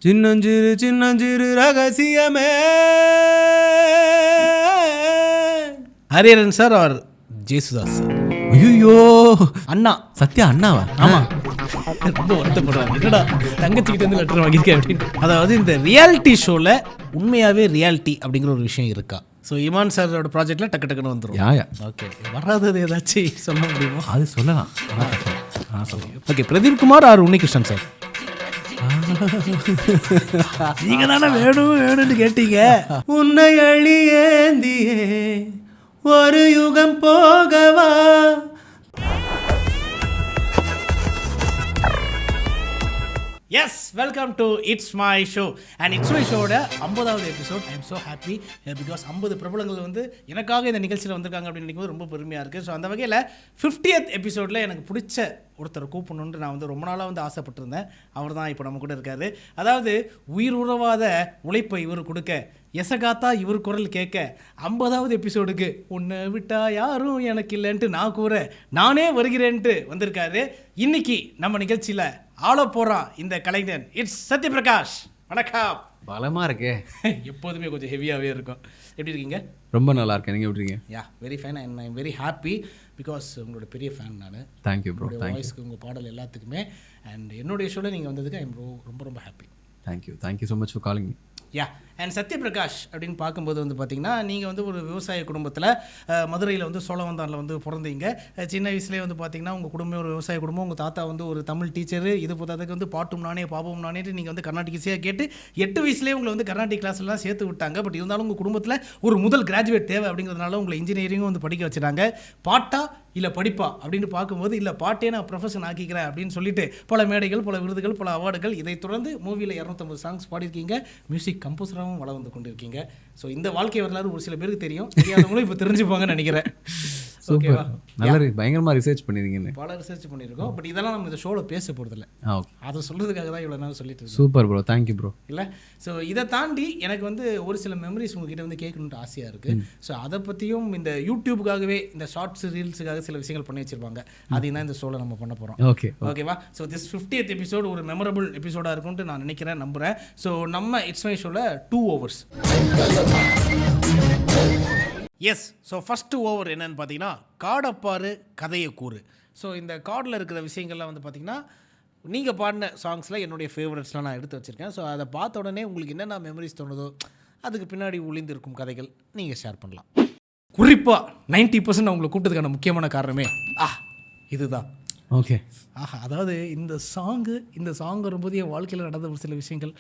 சின்னஞ்சிறு சின்னஞ்சிறு ரகசியமே. Hariharan sir or Yesudas sir? ஐயோ அண்ணா சத்யா அண்ணாவா? ஆமாம், ரொம்ப வருத்தப்படுறாங்க. என்னடா தங்கச்சிக்கிட்ட வந்து லெட்டர் வாங்கியிருக்கேன் அப்படின்னு. அதாவது இந்த ரியாலிட்டி ஷோவில் உண்மையாகவே ரியாலிட்டி அப்படிங்கிற ஒரு விஷயம் இருக்கா? ஸோ இமான் சாரோட ப்ராஜெக்டில் டக்கு டக்குன்னு வந்துடும். யாயா ஓகே, வராதது ஏதாச்சும் சொல்ல முடியுமா? அது சொல்லலாம். Okay, Pradeep Kumar or Unnikrishnan sir? நீங்கள் தானே வேணும்னு கேட்டீங்க. உன்னை அழியேந்தியே ஒரு யுகம் போகவா. Yes, welcome to it's my show. And it's my ஷோட 50வது episode. I am so happy because 50 பிரபலங்கள் வந்து எனக்காக இந்த நிகழ்ச்சியில் வந்திருக்காங்க அப்படின்னு நினைக்கும் போது ரொம்ப பெருமையாக இருக்குது. ஸோ அந்த வகையில் 50th எபிசோடில் எனக்கு பிடிச்ச ஒருத்தரை கூப்பிடணுன்ட்டு நான் வந்து ரொம்ப நாளாக வந்து ஆசைப்பட்டிருந்தேன். அவர் தான் இப்போ நம்ம கூட இருக்கார். அதாவது உயிர் உறவாத உழைப்பை இவர் கொடுக்க, எசகாத்தா இவர் குரல் கேட்க, 50வது எபிசோடுக்கு உன்னை விட்டா யாரும் எனக்கு இல்லைன்ட்டு நான் கூற நானே வருகிறேன்ட்டு வந்திருக்காரு. இன்னைக்கு நம்ம நிகழ்ச்சியில் ஆள போகிறான் இந்த கலைஞன். இட்ஸ் சத்யபிரகாஷ். வணக்கம். பலமா இருக்கே. எப்போதுமே கொஞ்சம் ஹெவியாகவே இருக்கும். எப்படி இருக்கீங்க? ரொம்ப நல்லா இருக்கேன். நீங்கள் எப்படி இருக்கீங்க? Yeah, very fine. And I am very happy because உங்களோட பெரிய ஃபேன் நான். Thank you bro. வாய்ஸ்க்கு, உங்கள் பாடல் எல்லாத்துக்குமே. அண்ட் என்னுடைய ஷோவில் நீங்கள் வந்ததுக்கு ஐ எம் ரொம்ப ரொம்ப happy. Thank you so much for calling me. Yeah, and Sathyaprakash அப்படின்னு பார்க்கும்போது வந்து பார்த்திங்கன்னா, நீங்கள் வந்து ஒரு விவசாய குடும்பத்தில் மதுரையில் வந்து சோழவந்தானில் வந்து பிறந்தீங்க. சின்ன வயசுலேயே வந்து பார்த்திங்கன்னா உங்கள் குடும்பம் ஒரு விவசாய குடும்பம். உங்கள் தாத்தா வந்து ஒரு தமிழ் டீச்சரு. இது பார்த்ததுக்கு வந்து பாட்டும் நானே பாபம் நானேட்டு நீங்கள் வந்து கர்நாடிக் இசையாக கேட்டு 8 வயசுலேயே உங்களை வந்து கர்நாடிக் கிளாஸ்லாம் சேர்த்து விட்டாங்க. பட் இருந்தாலும் உங்கள் குடும்பத்தில் ஒரு முதல் கிராஜுவேட் தேவை அப்படிங்கிறதுனால உங்களை இன்ஜினியரிங்கும் வந்து படிக்க வச்சுட்டாங்க. பாட்டா இல்லை படிப்பா அப்படின்னு பார்க்கும்போது, இல்லை பாட்டே நான் ப்ரொஃபஷன் ஆக்கிக்கிறேன் அப்படின்னு சொல்லிட்டு பல மேடைகள், பல விருதுகள், பல அவார்டுகள், இதை தொடர்ந்து மூவியில் 250 சாங்ஸ் பாடியிருக்கீங்க. மியூசிக் கம்போசராகவும் வளம் வந்து கொண்டிருக்கீங்க. ஸோ இந்த வாழ்க்கை வரலாறு ஒரு சில பேருக்கு தெரியும், தெரியாதவங்களும் இப்போ தெரிஞ்சுப்பாங்கன்னு நினைக்கிறேன். ஓகேவா? நல்லா பயங்கரமாக ரிசர்ச் பண்ணிருக்கீங்க. பல ரிசர்ச் பண்ணியிருக்கோம். பட் இதெல்லாம் நம்ம இந்த ஷோவில் பேச போகிறதில்ல. அதை சொல்கிறதுக்காக தான் இவ்வளோ நேரம் சொல்லிட்டு இருக்கோம். Super bro, thank you bro. இல்லை, ஸோ இதை தாண்டி எனக்கு வந்து ஒரு சில மெமரிஸ் உங்ககிட்ட வந்து கேட்கணுன்ட்டு ஆசையாக இருக்குது. ஸோ அதை பற்றியும் இந்த யூடியூபுக்காகவே இந்த ஷார்ட்ஸ் ரீல்ஸுக்காக சில விஷயங்கள் பண்ணி வச்சிருப்பாங்க. அதையும் தான் இந்த ஷோவில் நம்ம பண்ண போகிறோம். ஓகேவா? ஸோ திஸ் 50th எபிசோடு ஒரு மெமரபிள் எபிசோடாக இருக்கும்ட்டு நான் நினைக்கிறேன், நம்புகிறேன். ஸோ நம்ம இட்ஸ் மை ஷோவில் 2 overs. Yes, so first over என்னன்னு பார்த்தீங்கன்னா, காடப்பாரு கதையை கூறு. ஸோ இந்த கார்டில் இருக்கிற விஷயங்கள்லாம் வந்து பார்த்திங்கன்னா, நீங்கள் பாடின சாங்ஸில் என்னுடைய ஃபேவரட்ஸ்லாம் நான் எடுத்து வச்சுருக்கேன். ஸோ அதை பார்த்த உடனே உங்களுக்கு என்னென்ன மெமரிஸ் தோணுதோ, அதுக்கு பின்னாடி ஒளிந்திருக்கும் கதைகள் நீங்கள் ஷேர் பண்ணலாம். குறிப்பாக 90% அவங்களை கூப்பிட்டதுக்கான முக்கியமான காரணமே இதுதான். ஓகே. அதாவது இந்த சாங் வரும்போது என் வாழ்க்கையில் நடந்த ஒரு சில விஷயங்கள்.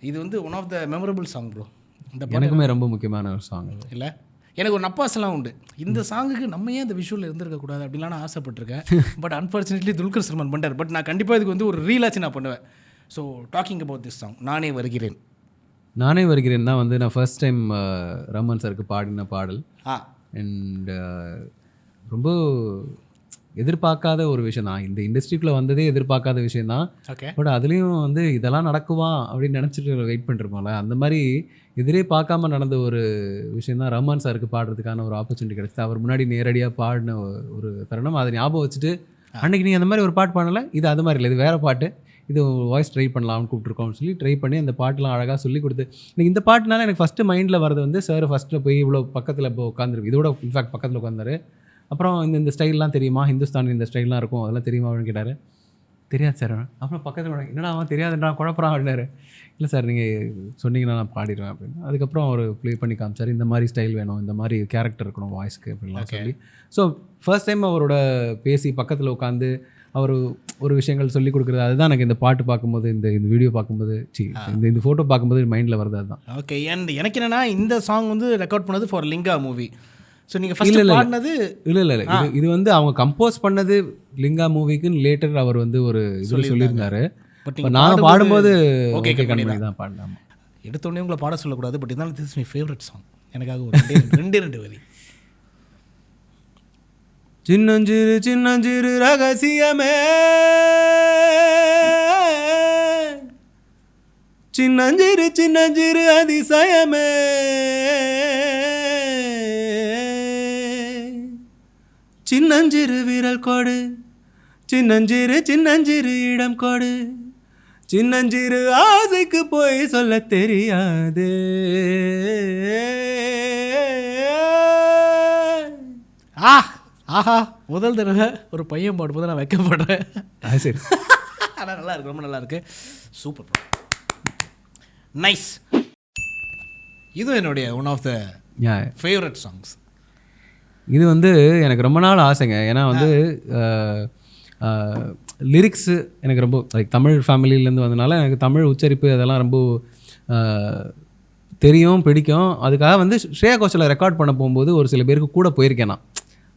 இது வந்து one of the memorable song bro. இந்த எனக்குமே ரொம்ப முக்கியமான ஒரு சாங். இல்லை, எனக்கு ஒரு நப்பாசெல்லாம் உண்டு. இந்த சாங்குக்கு நம்ம ஏன் இந்த விஷுவலில் இருந்திருக்கக்கூடாது அப்படின்லாம் நான் ஆசைப்பட்டிருக்கேன். பட் அன்ஃபார்ச்சுனேட்லி துல்கர் சல்மான் பண்ணார். பட் நான் கண்டிப்பாக இதுக்கு வந்து ஒரு ரீலாச்சு நான் பண்ணுவேன். So talking about this song, நானே வருகிறேன் தான் வந்து நான் ஃபர்ஸ்ட் டைம் ரமன் சாருக்கு பாடின பாடல். அண்ட் ரொம்ப எதிர்பார்க்காத ஒரு விஷயம் தான். இந்த இண்டஸ்ட்ரிக்குள்ளே வந்ததே எதிர்பார்க்காத விஷயம் தான். பட் அதுலேயும் வந்து இதெல்லாம் நடக்குமா அப்படின்னு நினச்சிட்டு வெயிட் பண்ணிருப்போம்ல, அந்த மாதிரி எதிரே பார்க்காம நடந்த ஒரு விஷயம் தான் ரஹ்மான் சாருக்கு பாடுறதுக்கான ஒரு ஆப்பர்ச்சுனிட்டி கிடச்சிது. அவர் முன்னாடி நேரடியாக பாடின ஒரு தருணம். அதை ஞாபகம் வச்சுட்டு, அன்றைக்கி நீங்கள் அந்த மாதிரி ஒரு பாட்டு பாடலை, இது அது மாதிரி இல்லை, இது வேறு பாட்டு, இது வாய்ஸ் ட்ரை பண்ணலாம்னு கூப்பிட்ருக்கோம்னு சொல்லி ட்ரை பண்ணி அந்த பாட்டெலாம் அழகாக சொல்லி கொடுத்து, எனக்கு இந்த பாட்டுனால எனக்கு ஃபஸ்ட்டு மைண்டில் வரது வந்து சார் ஃபஸ்ட்டில் போய் இவ்வளோ பக்கத்தில் இப்போ உட்காந்துருக்கு, இதோட இன்ஃபேக்ட் பக்கத்தில் உட்காந்தாரு. அப்புறம் இந்த ஸ்டைல்லாம் தெரியுமா, ஹிந்துஸ்தான் இந்த ஸ்டைல்லாம் இருக்கும், அதெல்லாம் தெரியுமா அப்படின்னு கேட்டார். தெரியாது சார். அப்புறம் பக்கத்தில் என்னடா அவன் தெரியாதுன்றா குழப்பறான் அப்படின்னாரு. இல்லை சார் நீங்கள் சொன்னீங்கன்னா நான் பாடிடுவேன் அப்படின்னு. அதுக்கப்புறம் அவர் ப்ளே பண்ணி காமிச்சார். இந்த மாதிரி ஸ்டைல் வேணும், இந்த மாதிரி கேரக்டர் இருக்கணும் வாய்ஸ்க்கு அப்படின்லாம் சொல்லி. ஸோ ஃபர்ஸ்ட் டைம் அவரோட பேசி பக்கத்தில் உட்காந்து அவர் ஒரு விஷயங்கள் சொல்லி கொடுக்குறது, அதுதான் எனக்கு இந்த பாட்டு பார்க்கும்போது, இந்த வீடியோ பார்க்கும்போது, இந்த ஃபோட்டோ பார்க்கும்போது மைண்டில் வருது அதுதான். ஓகே. அண்ட் எனக்கு என்னென்னா, இந்த சாங் வந்து ரெக்கார்ட் பண்ணது ஃபார் லிங்கா மூவி. ஸோ நீங்கள் ஃபஸ்ட்டு பாடினது இல்லை இது வந்து அவங்க கம்போஸ் பண்ணது லிங்கா மூவிக்குன்னு லேட்டர் அவர் வந்து ஒரு இது சொல்லியிருந்தாரு. பட் நான் பாடும்போது ஓகே கண்ணி தான் பாடலாம். எடுத்தோடனே உங்களை பாட சொல்லக்கூடாது. பட் இருந்தாலும் this is my favourite song. எனக்காக ஒரு ரெண்டு வரி. சின்னஞ்சிறு சின்னஞ்சிறு ரகசியமே, சின்னஞ்சிறு சின்னஞ்சிறு அதிசயமே, சின்னஞ்சிறு விரல் கொடு, சின்னஞ்சிறு சின்னஞ்சிறு இடம் கொடு, சின்னஞ்சிறு ஆசைக்கு போய் சொல்ல தெரியாது. ஆஹா முதல் தடவை ஒரு பையன் பாடும்போது நான் வைக்கப்படுறேன். சரி. ஆனால் நல்லா இருக்கு, ரொம்ப நல்லா இருக்கு, சூப்பர், நைஸ். இதுவும் என்னுடைய one of the favourite songs. இது வந்து எனக்கு ரொம்ப நாள் ஆசைங்க. ஏன்னா வந்து லிரிக்ஸு எனக்கு ரொம்ப லைக் தமிழ் ஃபேமிலியிலேருந்து வந்தனால எனக்கு தமிழ் உச்சரிப்பு அதெல்லாம் ரொம்ப தெரியும், பிடிக்கும். அதுக்காக வந்து ஸ்ரேயா கோஷலை ரெக்கார்ட் பண்ண போகும்போது ஒரு சில பேருக்கு கூட போயிருக்கேன் நான்.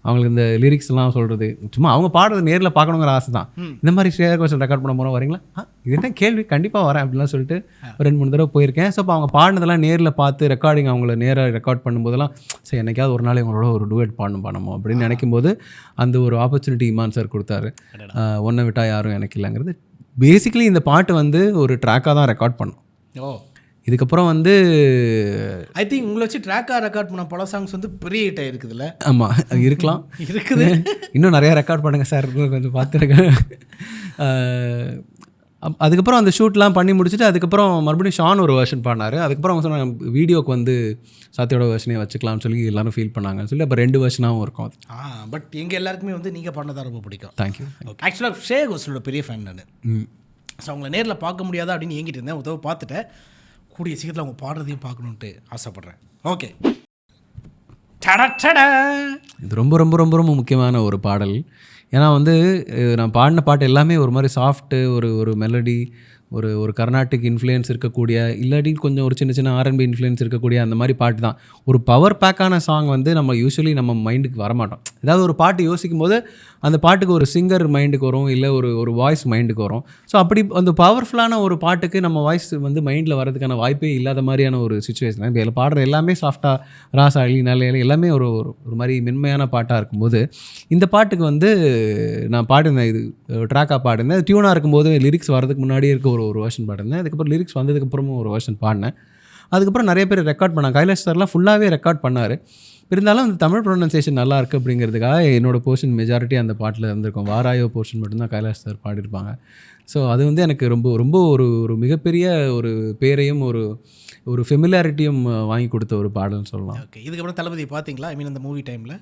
அவங்களுக்கு இந்த லிரிக்ஸ்லாம் சொல்கிறது சும்மா அவங்க பாடுறது நேரில் பார்க்கணுங்கிற ஆசை தான். இந்த மாதிரி ஸ்ரேயா கோஷல் ரெக்கார்ட் பண்ண போகிறோம் வரீங்களா, இது என்ன கேள்வி, கண்டிப்பாக வரேன் அப்படிலாம் சொல்லிட்டு ஒரு 2-3 தடவை போயிருக்கேன். ஸோ இப்போ அவங்க பாடினதெல்லாம் நேரில் பார்த்து ரெக்கார்டிங் அவங்கள நேராக ரெக்கார்ட் பண்ணும்போதெல்லாம் சரி என்னைக்காவது ஒரு நாள் இவங்களோட ஒரு டுவேட் பண்ணணும் அப்படின்னு நினைக்கும்போது அந்த ஒரு ஆப்பர்ச்சுனிட்டி இமான் சார் கொடுத்தாரு. ஒன்றை விட்டால் யாரும் எனக்கு இல்லைங்கிறது. பேசிக்கலி இந்த பாட்டு வந்து ஒரு ட்ராக்காக தான் ரெக்கார்ட் பண்ணோம். இதுக்கப்புறம் வந்து ஐ திங்க் உங்களை வச்சு ட்ராக்காக ரெக்கார்ட் பண்ண பல சாங்ஸ் வந்து பெரிய ஹிட் ஆகிருக்குதுல்ல. ஆமாம் இருக்கலாம், இருக்குது. இன்னும் நிறையா ரெக்கார்ட் பண்ணுங்கள் சார், கொஞ்சம் பார்த்துருக்கேன். அதுக்கப்புறம் அந்த ஷூட்லாம் பண்ணி முடிச்சுட்டு அதுக்கப்புறம் மறுபடியும் ஷான் ஒரு வெர்ஷன் பாடினார். அதுக்கப்புறம் அவங்க சொன்னாங்க வீடியோக்கு வந்து சாத்தியோட வெர்ஷனே வச்சுக்கலாம்னு சொல்லி எல்லோரும் ஃபீல் பண்ணாங்கன்னு சொல்லி அப்போ 2 வெர்ஷனாகவும் இருக்கும் அது. பட் எங்கள் எல்லாருக்குமே வந்து நீங்கள் பாடினதான் ரொம்ப பிடிக்கும். தேங்க்யூ. ஆக்சுவலாக ஸ்ரேயா கோஷலோட பெரிய ஃபேன் நான். ஸோ அவங்கள நேரில் பார்க்க முடியாதா அப்படின்னு ஏங்கிட்டு இருந்தேன். உதவ பார்த்துட்டேன். கூடிய சீக்கிரத்தில் அவங்க பாடுறதையும் பார்க்கணுன்ட்டு ஆசைப்பட்றேன். ஓகே, இது ரொம்ப ரொம்ப ரொம்ப ரொம்ப முக்கியமான ஒரு பாடல். ஏன்னா வந்து நான் பாடின பாட்டு எல்லாமே ஒரு மாதிரி சாஃப்ட்டு, ஒரு மெலடி, ஒரு கர்நாடிக் இன்ஃப்ளூயன்ஸ் இருக்கக்கூடிய, இல்லாட்டி கொஞ்சம் ஒரு சின்ன சின்ன R&B இன்ஃப்ளூயன்ஸ் இருக்கக்கூடிய அந்த மாதிரி பாட்டு தான். ஒரு பவர் பேக்கான சாங் வந்து நம்ம யூஸ்வலி நம்ம மைண்டுக்கு வரமாட்டோம். ஏதாவது ஒரு பாட்டு யோசிக்கும் போது அந்த பாட்டுக்கு ஒரு சிங்கர் மைண்டுக்கு வரும், இல்லை ஒரு வாய்ஸ் மைண்டுக்கு வரும். ஸோ அப்படி அந்த பவர்ஃபுல்லான ஒரு பாட்டுக்கு நம்ம வாய்ஸ் வந்து மைண்டில் வரதுக்கான வாய்ப்பே இல்லாத மாதிரியான ஒரு சுச்சுவேஷன். இப்போ இதில் பாடுற எல்லாமே சாஃப்டாக ராசாளி நல்ல எல்லாமே ஒரு மாதிரி மென்மையான பாட்டாக இருக்கும்போது இந்த பாட்டுக்கு வந்து நான் பாடினேன். இது ட்ராக்காக பாடினேன். டியூனாக இருக்கும்போது லிரிக்ஸ் வரதுக்கு முன்னாடியே இருக்க ஒரு வெர்ஷன் பாடினேன். அதுக்கப்புறம் லிரிக்ஸ் வந்ததுக்கப்புறமும் ஒரு வெர்ஷன் பாடினேன். அதுக்கப்புறம் நிறைய பேர் ரெக்கார்ட் பண்ணாங்க. கைலாஷ் சார்லாம் ஃபுல்லாகவே ரெக்கார்ட் பண்ணார். இருந்தாலும் அந்த தமிழ் ப்ரொனன்சியேஷன் நல்லா இருக்குது அப்படிங்கிறதுக்காக என்னோடய போர்ஷன் மெஜாரிட்டி அந்த பாட்டில் இருந்திருக்கும். வாராயோ போர்ஷன் மட்டும்தான் கைலாஷ் சார் பாடியிருப்பாங்க. ஸோ அது வந்து எனக்கு ரொம்ப ரொம்ப ஒரு மிகப்பெரிய ஒரு பேரையும் ஒரு ஃபெமிலாரிட்டியும் வாங்கி கொடுத்த ஒரு பாடல்னு சொல்லலாம். ஓகே, இதுக்கப்புறம் தளபதி பார்த்தீங்களா? ஐ மீன் அந்த மூவி டைமில்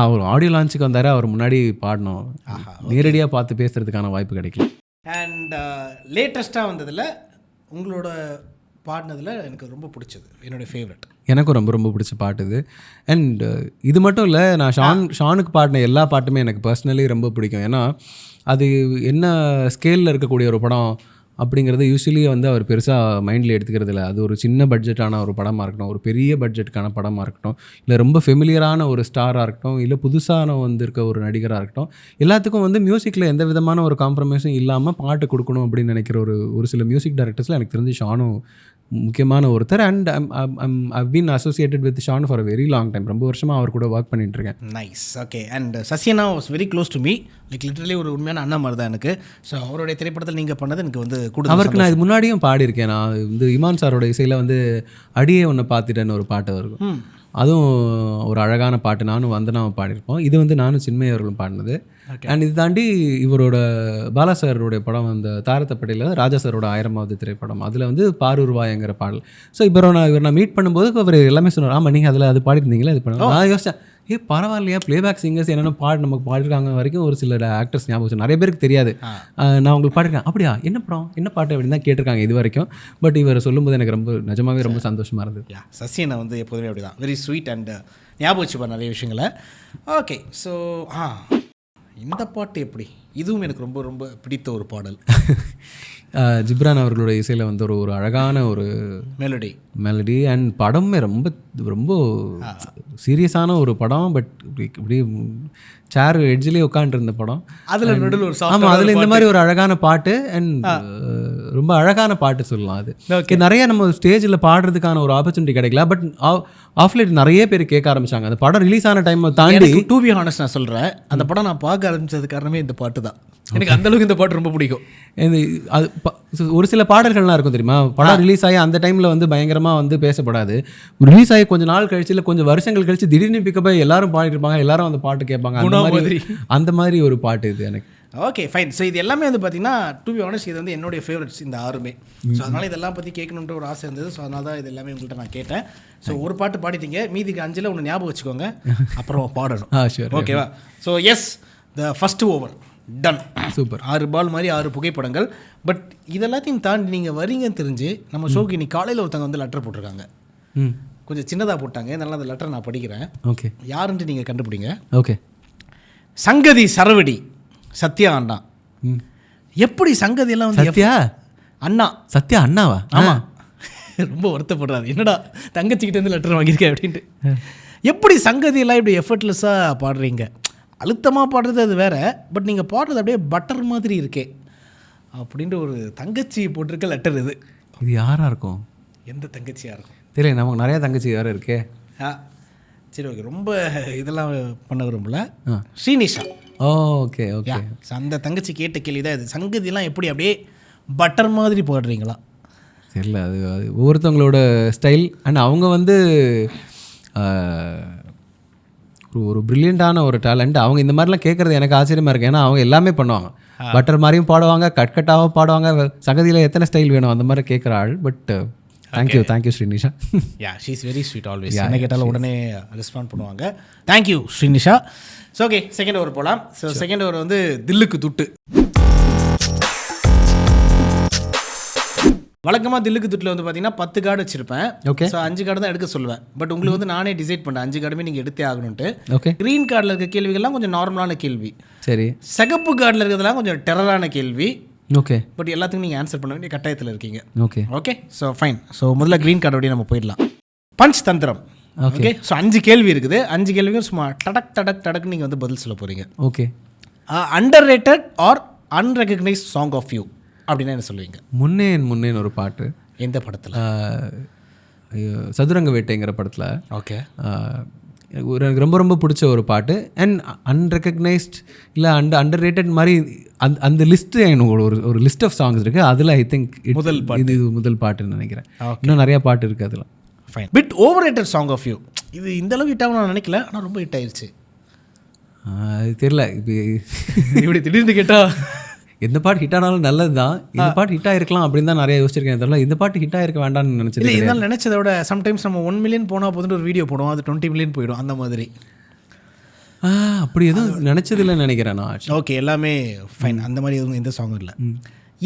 அவர் ஆடியோ லான்ச்சுக்கு வந்தார். அவர் முன்னாடி பாடணும், நேரடியாக பார்த்து பேசுகிறதுக்கான வாய்ப்பு கிடைக்கல. அண்ட் லேட்டஸ்ட்டாக வந்ததில் உங்களோட பாடினதில் எனக்கு ரொம்ப பிடிச்சது, என்னோடய ஃபேவரட். எனக்கும் ரொம்ப ரொம்ப பிடிச்ச பாட்டு இது. அண்ட் இது மட்டும் இல்லை, நான் ஷானுக்கு பாடின எல்லா பாட்டுமே எனக்கு பர்சனலி ரொம்ப பிடிக்கும். ஏன்னா அது என்ன ஸ்கேலில் இருக்கக்கூடிய ஒரு படம் அப்படிங்கிறது யூஸ்வலி வந்து அவர் பெருசாக மைண்டில் எடுத்துக்கிறது இல்லை. அது ஒரு சின்ன பட்ஜெட்டான ஒரு படமாக இருக்கட்டும், ஒரு பெரிய பட்ஜெட்டுக்கான படமாக இருக்கட்டும், இல்லை ரொம்ப ஃபெமிலியரான ஒரு ஸ்டாராக இருக்கட்டும், இல்லை புதுசான வந்திருக்க ஒரு நடிகராக இருக்கட்டும், எல்லாத்துக்கும் வந்து மியூசிக்கில் எந்த விதமான ஒரு காம்ப்ரமைஸும் இல்லாமல் பாட்டு கொடுக்கணும் அப்படின்னு நினைக்கிற ஒரு சில மியூசிக் டைரக்டர்ஸில் எனக்கு தெரிஞ்சு ஷானும் முக்கியமான ஒருத்தர். And I've been associated with Shaan for a very long time. ரொம்ப வருஷமாக அவர் கூட ஒர்க் பண்ணிட்டுருக்கேன். நைஸ். ஓகே. அண்ட் சசியனா was very close to me, like literally ஒரு உண்மையான அண்ணன் மாதிரி தான் எனக்கு. ஸோ அவருடைய திரைப்படத்தில் நீங்கள் பண்ணது எனக்கு வந்து அவருக்கு நான் இது முன்னாடியும் பாடியிருக்கேன். நான் வந்து இமான் சாரோட இசையில் வந்து அடியே ஒன்று பார்த்துட்டேன்னு ஒரு பாட்டு இருக்கும். அதுவும் ஒரு அழகான பாட்டு. நானும் வந்தனாவும் பாடியிருப்போம். இது வந்து நானும் சின்மய் அவர்களும் பாடினது. அண்ட் இது தாண்டி இவரோட பாலா சாரோடைய படம் அந்த தாரத்தப்படையில் ராஜா சாரோட 1000வது திரைப்படம், அதில் வந்து பாரூர்வாயங்கிற பாடல். ஸோ இவர் நான் மீட் பண்ணும்போது அவர் எல்லாமே சொன்னார், ஆமாம் நீங்கள் அதில் அது பாடிருந்தீங்களா, இது பண்ண. நான் யோசித்தேன், பரவாயில்லையா, பிளேபேக் சிங்கர்ஸ் என்னென்ன நமக்கு பாடிருக்காங்க வரைக்கும் ஒரு சில ஆக்டர்ஸ் ஞாபகம் நிறைய பேருக்கு தெரியாது. நான் உங்களுக்கு பாடிருக்கேன், அப்படியா என்ன படம் என்ன பாட்டு அப்படின்னு தான் கேட்டிருக்காங்க இது வரைக்கும். பட் இவர் சொல்லும்போது எனக்கு ரொம்ப நிஜமாவே ரொம்ப சந்தோஷமாக இருந்தது. சசியனை வந்து எப்போதுமே அப்படி தான், வெரி ஸ்வீட் அண்ட் ஞாபகம் வச்சுப்பார் நிறைய விஷயங்களை. ஓகே, ஸோ இந்த பாட்டு எப்படி, இதுவும் எனக்கு ரொம்ப ரொம்ப பிடித்த ஒரு பாடல். ஜிப்ரான் அவர்களோட இசையில் வந்து ஒரு அழகான ஒரு மெலடி அண்ட் படமே ரொம்ப ரொம்ப சீரியஸான ஒரு படம். பட் இப்படி சேர் எட்ஜிலே உட்காந்துருந்த படம். அதில் நடுவில் ஒரு ஆமாம், அதில் இந்த மாதிரி ஒரு அழகான பாட்டு அண்ட் ரொம்ப அழகான பாட்டு சொல்லலாம். அது நிறைய நம்ம ஸ்டேஜில் பாடுறதுக்கான ஒரு ஆப்பர்ச்சுனிட்டி கிடைக்கல. பட் ஆஃப்லைட் நிறைய பேர் கேட்க ஆரம்பிச்சாங்க. அந்த படம் ரிலீஸ் ஆன டைம் தாண்டி, டு பி ஹானஸ்ட் நான் சொல்கிறேன், அந்த படம் நான் பார்க்க ஆரம்பித்தது காரணமே இந்த பாட்டு தான். எனக்கு அந்தளவுக்கு இந்த பாட்டு ரொம்ப பிடிக்கும். அது ஒரு சில பாடல்கள்லாம் இருக்கும் தெரியுமா, படம் ரிலீஸ் ஆகி அந்த டைமில் வந்து பயங்கரமாக வந்து பேசப்படாது. ரிலீஸ் ஆகி கொஞ்சம் நாள் கழிச்சு இல்லை கொஞ்சம் வருஷங்கள் கழிச்சு திடீர்னு பிக்கப் ஆகி எல்லாரும் பாடிட்டு இருப்பாங்க, எல்லாரும் அந்த பாட்டு கேட்பாங்க. அந்த மாதிரி ஒரு பாட்டு இது எனக்கு. Okay fine. ஸோ இது எல்லாமே வந்து பார்த்தீங்கன்னா டு பி ஆனஸ்ட் இது வந்து என்னுடைய ஃபேவரட்ஸ் இந்த 6மே. ஸோ அதனால் இதெல்லாம் பற்றி கேட்கணுன்ற ஒரு ஆசை இருந்தது. ஸோ அதனால தான் இது எல்லாமே உங்கள்கிட்ட நான் கேட்டேன். ஸோ ஒரு பாட்டு பாடிட்டீங்க, மீதிக்கு 5ல் ஒன்று ஞாபகம் வச்சுக்கோங்க, அப்புறம் பாடணும். ஓகேவா? So yes, the first over done. Super. 6 ball மாதிரி 6 புகைப்படங்கள். பட் இதெல்லாத்தையும் தாண்டி நீங்கள் வரீங்கன்னு தெரிஞ்சு நம்ம ஷோக்கு இன்னைக்கு காலையில் ஒருத்தவங்க வந்து லெட்டர் போட்டிருக்காங்க. கொஞ்சம் சின்னதாக போட்டாங்க, அதனால அந்த லெட்டர் நான் படிக்கிறேன். ஓகே. யாருன்ட்டு நீங்கள் கண்டுபிடிங்க. ஓகே. சங்கதி சரவடி சத்யா அண்ணா. எப்படி சங்கதி எல்லாம் வந்து சத்யா அண்ணா? சத்யா அண்ணாவா? ஆமாம். ரொம்ப வருத்தப்படுறாரு, என்னடா தங்கச்சிக்கிட்டேருந்து லெட்டர் வாங்கியிருக்கேன் அப்படின்ட்டு. எப்படி சங்கதி எல்லாம் இப்படி எஃபர்ட்லெஸ்ஸாக பாடுறீங்க? அழுத்தமாக பாடுறது அது வேற, பட் நீங்கள் பாடுறது அப்படியே பட்டர் மாதிரி இருக்கே அப்படின்ட்டு ஒரு தங்கச்சி போட்டிருக்க லெட்டர் இது. இது யாராக இருக்கும்? எந்த தங்கச்சியாக இருக்கும் தெரியல, நமக்கு நிறையா தங்கச்சி வேறு இருக்கே. சரி ஓகே, ரொம்ப இதெல்லாம் பண்ண விரும்பல. ஸ்ரீனிஷா. Okay okay. அந்த தங்கச்சி கேட்ட கேள்வி தான் இது. சங்கதிலாம் எப்படி அப்படியே பட்டர் மாதிரி போடுறீங்களா? தெரியல, அது ஒவ்வொருத்தவங்களோட ஸ்டைல். அண்ட் அவங்க வந்து ஒரு ப்ரில்லியண்ட்டான ஒரு டேலண்ட். அவங்க இந்த மாதிரிலாம் கேட்குறது எனக்கு ஆச்சரியமாக இருக்குது. ஏன்னா அவங்க எல்லாமே பண்ணுவாங்க. பட்டர் மாதிரியும் பாடுவாங்க, கட்டாகவும் பாடுவாங்க. சங்கதியில் எத்தனை ஸ்டைல் வேணும் அந்த மாதிரி கேட்குற ஆள். But thank you Srinisha. Yeah, she is very sweet always. என்ன கேட்டாலும் உடனே ரெஸ்பாண்ட் பண்ணுவாங்க. Thank you Srinisha. So okay, second over போகலாம். ஸோ செகண்ட் ஓவர் வந்து தில்லுக்கு துட்டு. வழக்கமாக தில்லுக்கு துட்டில் வந்து பார்த்தீங்கன்னா 10 கார்டு வச்சிருப்பேன். ஓகே. ஸோ 5 கார்டு தான் எடுக்க சொல்லுவேன். பட் உங்களுக்கு வந்து நானே டிசைட் பண்ணேன் 5 கார்டுமே நீங்கள் எடுத்தே ஆகணும்ட்டு. ஓகே. க்ரீன் கார்டில் இருக்க கேள்விகள்லாம் கொஞ்சம் நார்மலான கேள்வி. சரி. சிகப்பு கார்டில் இருக்கிறதுலாம் கொஞ்சம் டெரரான கேள்வி. ஓகே. பட் எல்லாத்துக்கும் நீங்கள் ஆன்சர் பண்ண வேண்டிய கட்டாயத்தில் இருக்கீங்க. Okay okay. So fine. So முதல்ல க்ரீன் கார்டு அப்படியே நம்ம போயிடலாம். பஞ்ச் தந்திரம். ஓகே. ஸோ 5 கேள்வி இருக்குது. 5 கேள்விக்கும் சும்மா டடக் நீங்கள் வந்து பதில் சொல்ல போகிறீங்க. Okay. Underrated or unrecognised song of you அப்படின்னா என்ன சொல்லுவீங்க? முன்னேன் ஒரு பாட்டு. எந்த படத்தில்? சதுரங்க வேட்டைங்கிற படத்தில். ஓகே. எனக்கு ரொம்ப பிடிச்ச ஒரு பாட்டு. அண்ட் அன்ரெகக்னைஸ்ட் இல்லை அண்டர் ரேட்டட் மாதிரி அந்த லிஸ்ட்டு எனக்கு ஒரு லிஸ்ட் ஆஃப் சாங்ஸ் இருக்குது. அதில் ஐ திங்க் முதல் பாட்டுன்னு நினைக்கிறேன். இன்னும் நிறையா பாட்டு இருக்குது அதில். Fine. Bit overrated song of you. இது இந்த அளவுக்கு ஹிட் ஆகும் நான் நினைக்கல, ஆனால் ரொம்ப ஹிட் ஆயிடுச்சு. அது தெரியல. இப்படி திடீர்னு கேட்டால் எந்த பாட்டு ஹிட் ஆனாலும் நல்லது தான். இந்த பாட்டு ஹிட் ஆகிருக்கலாம் அப்படின்னு தான் நிறைய யோசிச்சிருக்கேன். தெரியல இந்த பாட்டு ஹிட் ஆகிருக்க வேண்டாம்னு நினச்சது. இல்லை, இதனால் நினச்சதை விட சம்டைம்ஸ் நம்ம 1 மில்லியன் போனால் போதுன்னு ஒரு வீடியோ போடுவோம், அது 20 மில்லியன் போயிடும் அந்த மாதிரி. அப்படி எதுவும் நினச்சதில்லைன்னு நினைக்கிறேன் நான். ஓகே, எல்லாமே ஃபைன். அந்த மாதிரி எதுவும் எந்த சாங்கும் இல்லை.